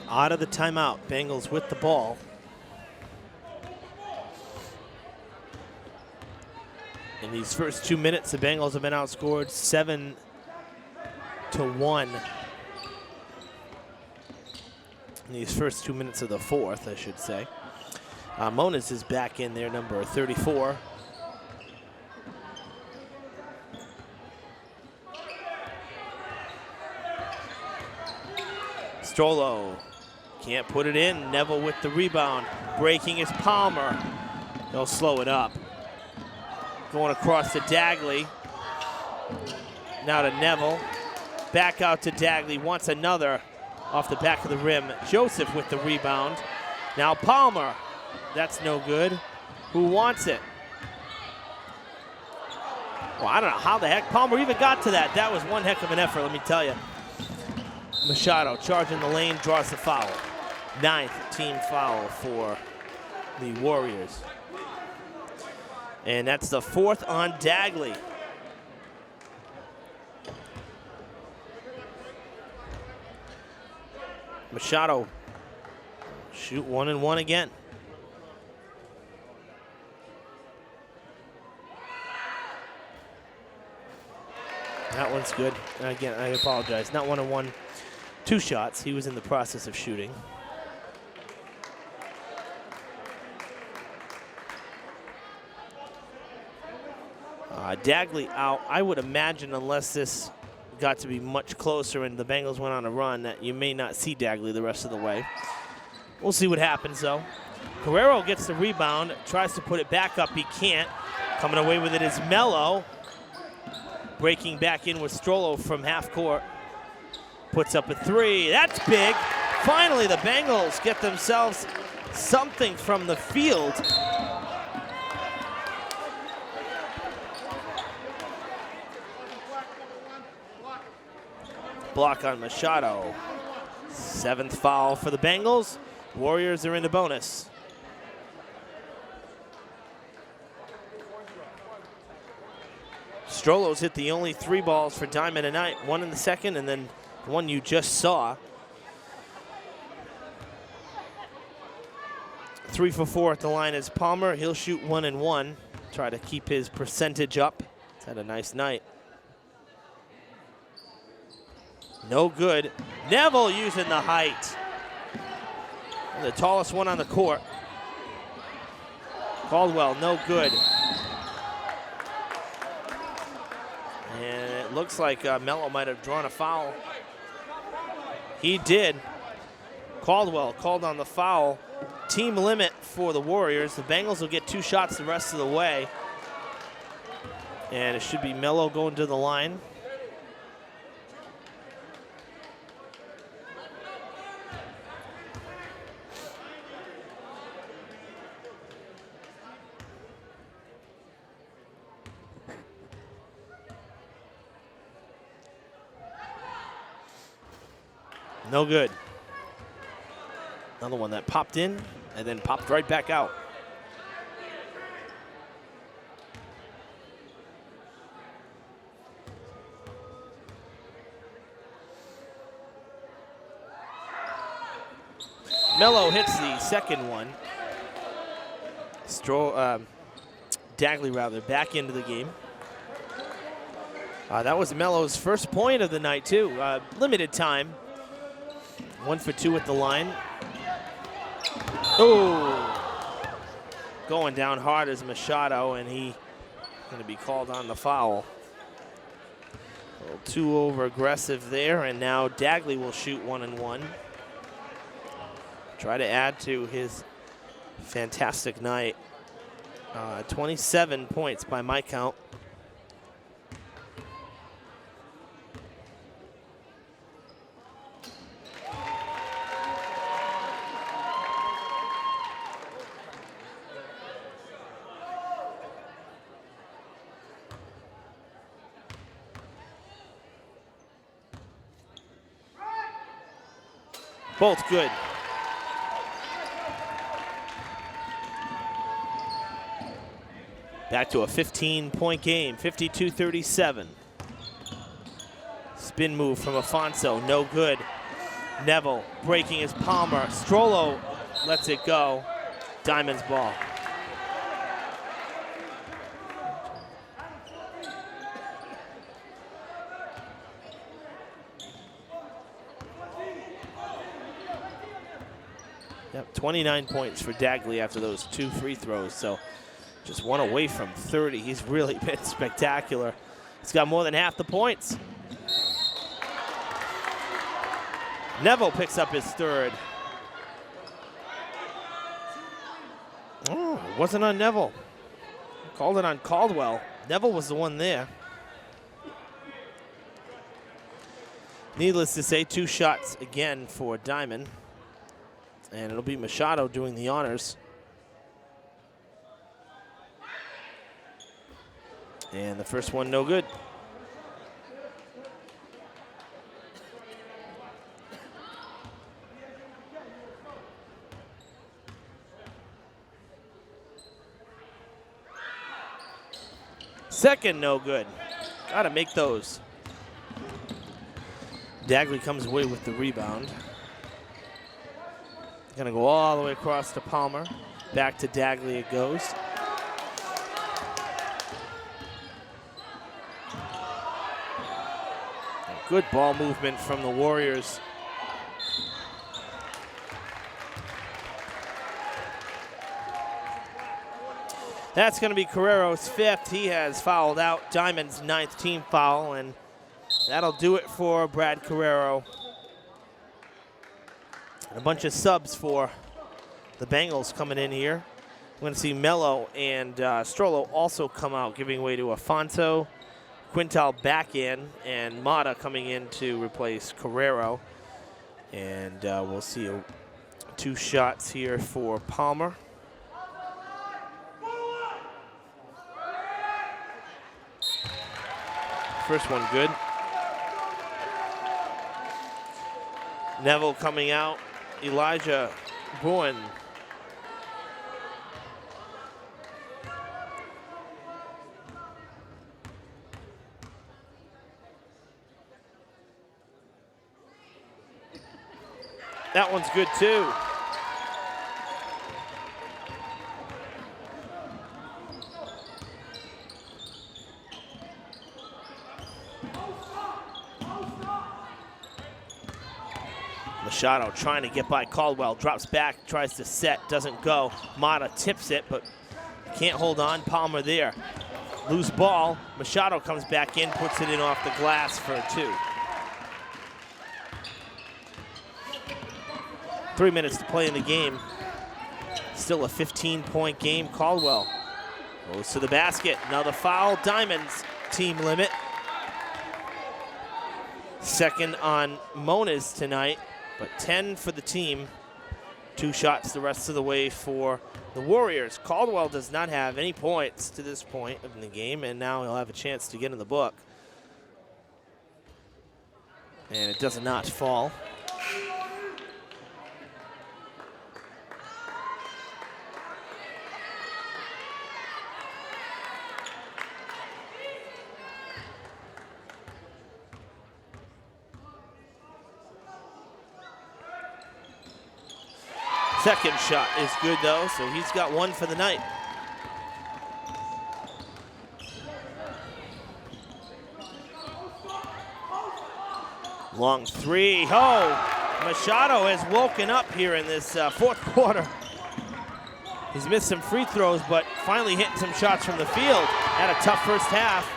Out of the timeout, Bengals with the ball. In these first 2 minutes, the Bengals have been outscored 7-1. In these first 2 minutes of the fourth, I should say. Moniz is back in there, number 34. Strollo can't put it in. Neville with the rebound. Breaking is Palmer. They'll slow it up. Going across to Dagley. Now to Neville. Back out to Dagley. Wants another off the back of the rim. Joseph with the rebound. Now Palmer. That's no good. Who wants it? Well, I don't know how the heck Palmer even got to that. That was one heck of an effort, let me tell you. Machado charging the lane, draws the foul. 9th team foul for the Warriors. And that's the 4th on Dagley. Machado shoot 1 and 1 again. That one's good. Again, I apologize. Not 1 and 1. 2 shots. He was in the process of shooting. Dagley out. I would imagine, unless this got to be much closer and the Bengals went on a run, that you may not see Dagley the rest of the way. We'll see what happens, though. Guerrero gets the rebound, tries to put it back up. He can't. Coming away with it is Mello. Breaking back in with Strollo from half court. Puts up a 3. That's big. Finally, the Bengals get themselves something from the field. Block on Machado. 7th foul for the Bengals. Warriors are in the bonus. Strollo's hit the only 3 balls for Diman tonight. 1 in the second and then the one you just saw. 3 for 4 at the line is Palmer. He'll shoot 1 and 1. Try to keep his percentage up. He's had a nice night. No good. Neville using the height. The tallest one on the court. Caldwell, no good. And it looks like Mello might have drawn a foul. He did. Caldwell called on the foul. Team limit for the Warriors. The Bengals will get 2 shots the rest of the way. And it should be Mello going to the line. No good. Another one that popped in and then popped right back out. Mello hits the second one. Dagley rather, back into the game. That was Mello's first point of the night too. Limited time. 1 for 2 at the line. Oh! Going down hard is Machado, and he's going to be called on the foul. A little too over aggressive there, and now Dagley will shoot 1 and 1. Try to add to his fantastic night. 27 points by my count. Both good. Back to a 15-point game, 52-37. Spin move from Afonso, no good. Neville breaking his Palmer. Strollo lets it go. Diamond's ball. Yep, 29 points for Dagley after those 2 free throws, so just 1 away from 30. He's really been spectacular. He's got more than half the points. Neville picks up his third. Oh, it wasn't on Neville. Called it on Caldwell. Neville was the one there. Needless to say, 2 shots again for Diamond. And it'll be Machado doing the honors. And the first one, no good. Second, no good. Gotta make those. Dagley comes away with the rebound. Gonna go all the way across to Palmer. Back to Dagley it goes. Good ball movement from the Warriors. That's going to be Carrero's 5th. He has fouled out. Diamond's 9th team foul, and that'll do it for Brad Carrero. And a bunch of subs for the Bengals coming in here. We're going to see Mello and Strollo also come out, giving way to Afonso. Quintal back in, and Mata coming in to replace Carrero. And we'll see 2 shots here for Palmer. First one good. Neville coming out. Elijah Bowen. That one's good too. Machado trying to get by Caldwell, drops back, tries to set, doesn't go. Mata tips it, but can't hold on. Palmer there. Loose ball. Machado comes back in, puts it in off the glass for 2. 3 minutes to play in the game. Still a 15-point game. Caldwell goes to the basket. Another foul. Diamond's team limit. Second on Moniz tonight, but 10 for the team. 2 shots the rest of the way for the Warriors. Caldwell does not have any points to this point in the game, and now he'll have a chance to get in the book. And it does not fall. Second shot is good though, so he's got one for the night. Long three. Oh, Machado has woken up here in this fourth quarter. He's missed some free throws, but finally hitting some shots from the field. Had a tough first half.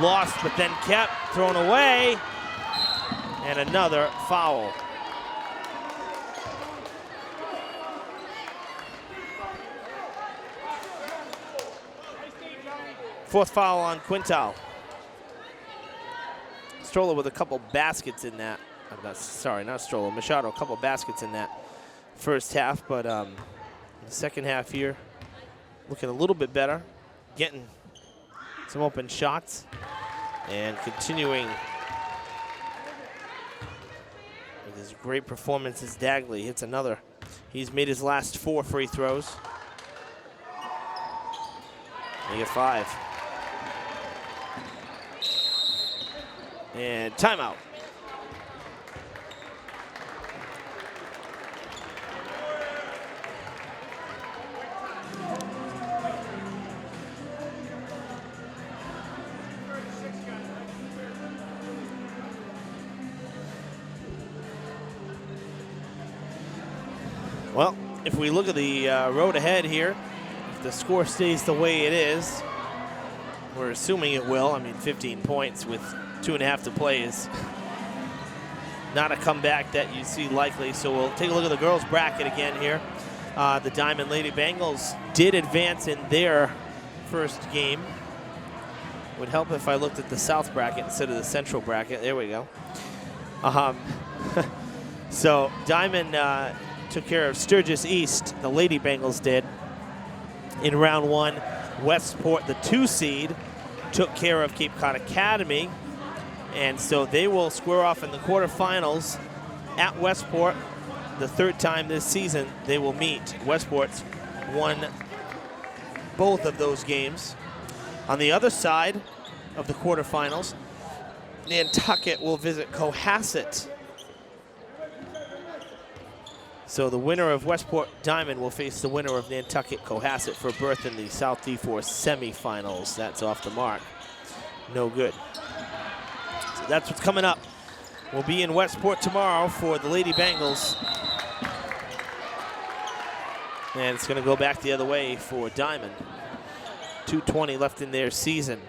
Lost, but then kept, thrown away. And another foul. Fourth foul on Quintal. Stroller with a couple baskets in that. Sorry, not Stroller. Machado, a couple baskets in that first half, but in the second half here, looking a little bit better, getting some open shots, and continuing with his great performances. Dagley hits another. He's made his last 4 free throws. They get 5. And timeout. Well, if we look at the road ahead here, if the score stays the way it is, we're assuming it will. I mean, 15 points with 2.5 to play is not a comeback that you see likely. So we'll take a look at the girls' bracket again here. The Diamond Lady Bengals did advance in their first game. Would help if I looked at the South bracket instead of the Central bracket. There we go. So Diamond took care of Sturgis East, the Lady Bengals did, in round 1. Westport, the 2 seed, took care of Cape Cod Academy, and so they will square off in the quarterfinals at Westport. The 3rd time this season they will meet. Westport's won both of those games. On the other side of the quarterfinals, Nantucket will visit Cohasset. So the winner of Westport Diamond will face the winner of Nantucket Cohasset for a berth in the South D4 semifinals. That's off the mark. No good. So that's what's coming up. We'll be in Westport tomorrow for the Lady Bengals. And it's going to go back the other way for Diamond. 2:20 left in their season.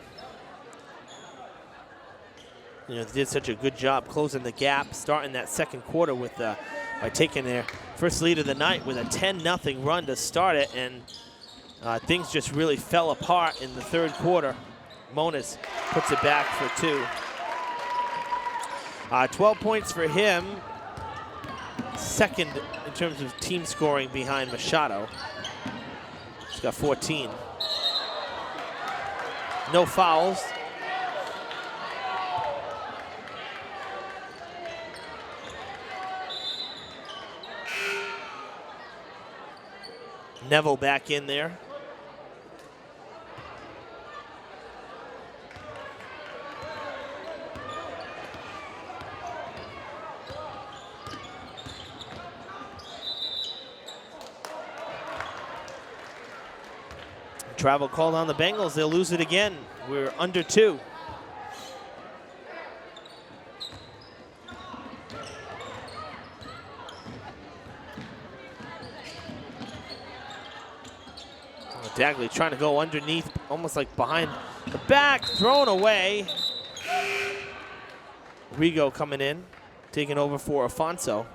You know, they did such a good job closing the gap, starting that second quarter with by taking their first lead of the night with a 10-0 run to start it, and things just really fell apart in the 3rd quarter. Monas puts it back for 2. 12 points for him, second in terms of team scoring behind Machado. He's got 14. No fouls. Neville back in there. Travel called on the Bengals. They'll lose it again. We're under 2. Dagley trying to go underneath, almost like behind the back, thrown away. Rigo coming in, taking over for Afonso.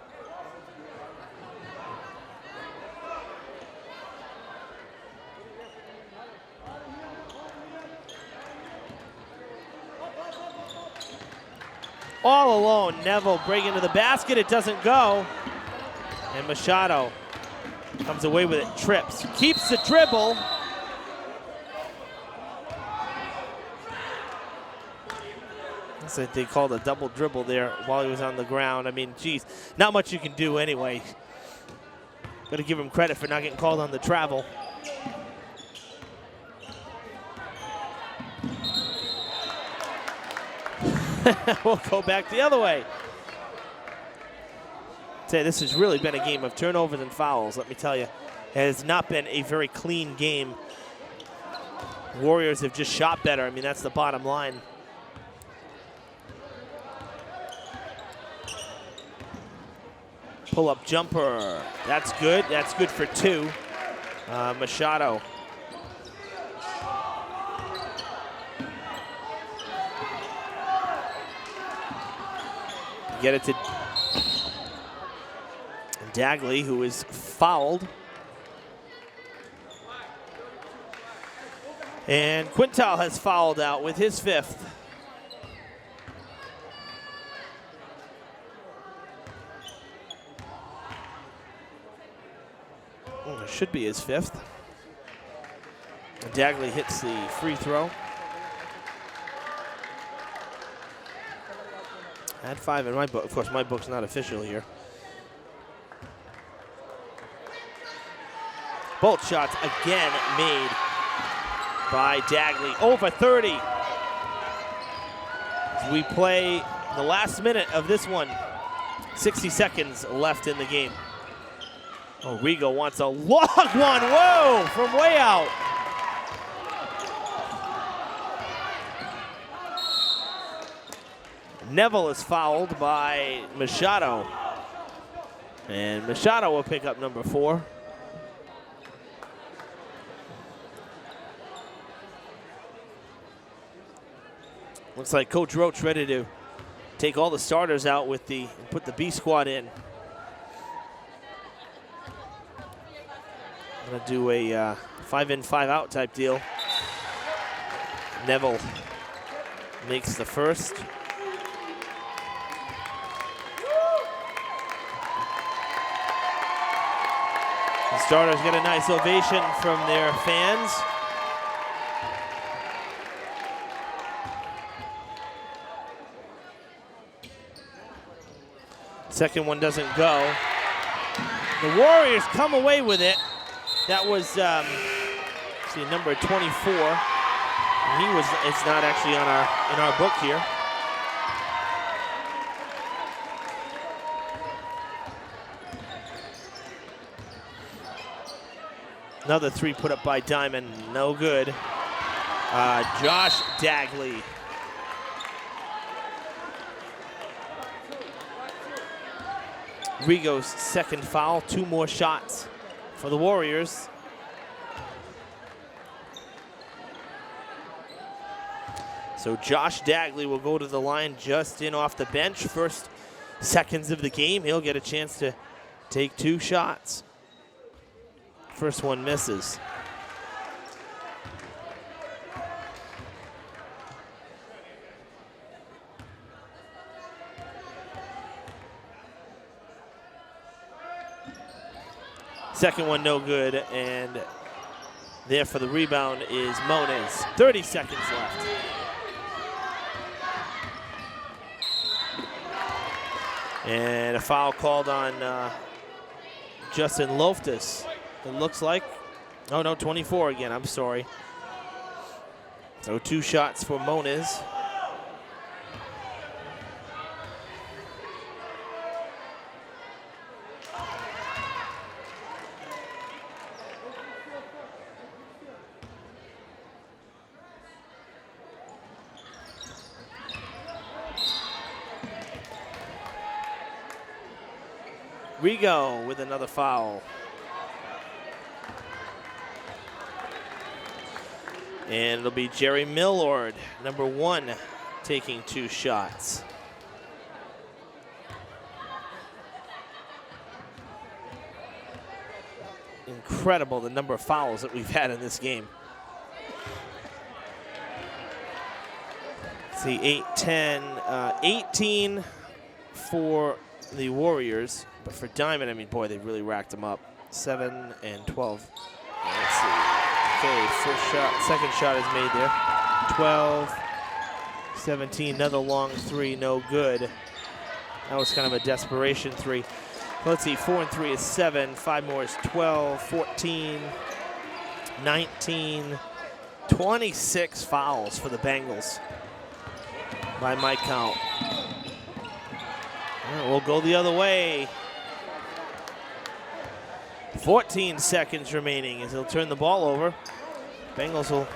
All alone, Neville breaking to the basket, it doesn't go. And Machado comes away with it, trips, keeps the dribble. Looks like they called a double dribble there while he was on the ground. I mean, geez, not much you can do anyway. Got to give him credit for not getting called on the travel. We'll go back the other way. Say this has really been a game of turnovers and fouls, let me tell you. It has not been a very clean game. Warriors have just shot better. I mean, that's the bottom line. Pull-up jumper. That's good. That's good for 2. Machado. Get it to Dagley, who is fouled. And Quintal has fouled out with his 5th. It should be his 5th. And Dagley hits the free throw. I had 5 in my book. Of course, my book's not official here. Both shots again made by Dagley. Over 30. As we play the last minute of this one. 60 seconds left in the game. Oh, Rigo wants a long one. Whoa, from way out. Neville is fouled by Machado. And Machado will pick up number 4. Looks like Coach Roach ready to take all the starters out with and put the B squad in. Gonna do a 5-in, 5-out type deal. Neville makes the first. The starters get a nice ovation from their fans. Second one doesn't go. The Warriors come away with it. That was see, number 24. It's not actually in our book here. Another 3 put up by Diman, no good. Josh Dagley. Rigo's second foul, 2 more shots for the Warriors. So Josh Dagley will go to the line just in off the bench. First seconds of the game, he'll get a chance to take 2 shots. First one misses. Second one no good, and there for the rebound is Moniz. 30 seconds left. And a foul called on Justin Loftus, it looks like. Oh no, 24 again, I'm sorry. So 2 shots for Moniz. Rigo with another foul. And it'll be Jerry Millard, number 1, taking 2 shots. Incredible the number of fouls that we've had in this game. Let's see, 8, 10, 18 for the Warriors. But for Diman, I mean, boy, they really racked them up. 7 and 12. Let's see. Okay, first shot, second shot is made there. 12, 17, another long 3, no good. That was kind of a desperation 3. Let's see, 4 and 3 is 7, 5 more is 12, 14, 19, 26 fouls for the Bengals by my count. We'll go the other way. 14 seconds remaining as he'll turn the ball over. Bengals will.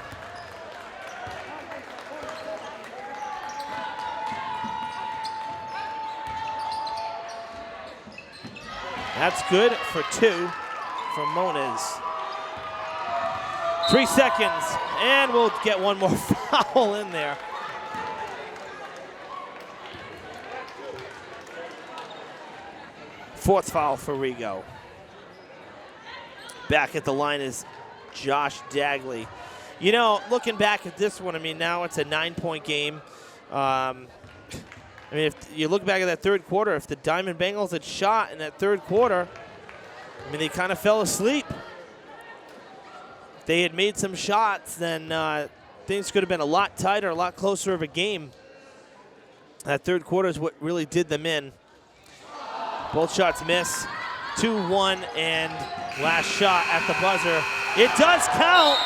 That's good for 2 from Moniz. 3 seconds, and we'll get one more foul in there. Fourth foul for Rigo. Back at the line is Josh Dagley. You know, looking back at this one, I mean, now it's a 9-point game. I mean, if you look back at that third quarter, if the Diamond Bengals had shot in that third quarter, I mean, they kind of fell asleep. If they had made some shots, then things could have been a lot tighter, a lot closer of a game. That third quarter is what really did them in. Both shots miss. 2-1, and last shot at the buzzer. It does count.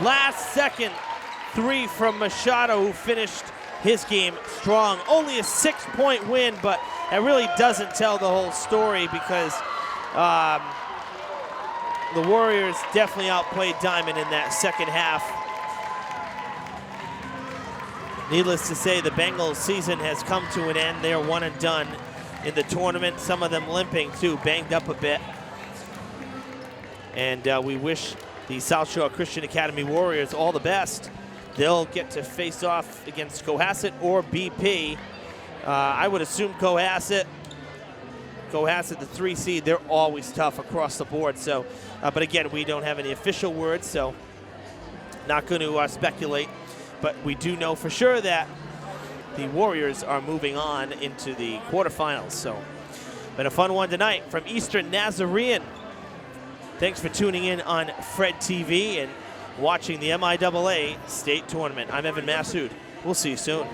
Last second 3 from Machado, who finished his game strong. Only a 6-point win, but that really doesn't tell the whole story because the Warriors definitely outplayed Diamond in that second half. Needless to say, the Bengals season has come to an end. They are one and done in the tournament. Some of them limping too, banged up a bit. And we wish the South Shore Christian Academy Warriors all the best. They'll get to face off against Cohasset or BP. I would assume Cohasset. Cohasset, the 3 seed, they're always tough across the board. So, but again, we don't have any official words, so not going to speculate. But we do know for sure that the Warriors are moving on into the quarterfinals. So, been a fun one tonight from Eastern Nazarene. Thanks for tuning in on Fred TV and watching the MIAA State Tournament. I'm Evan Massoud. We'll see you soon.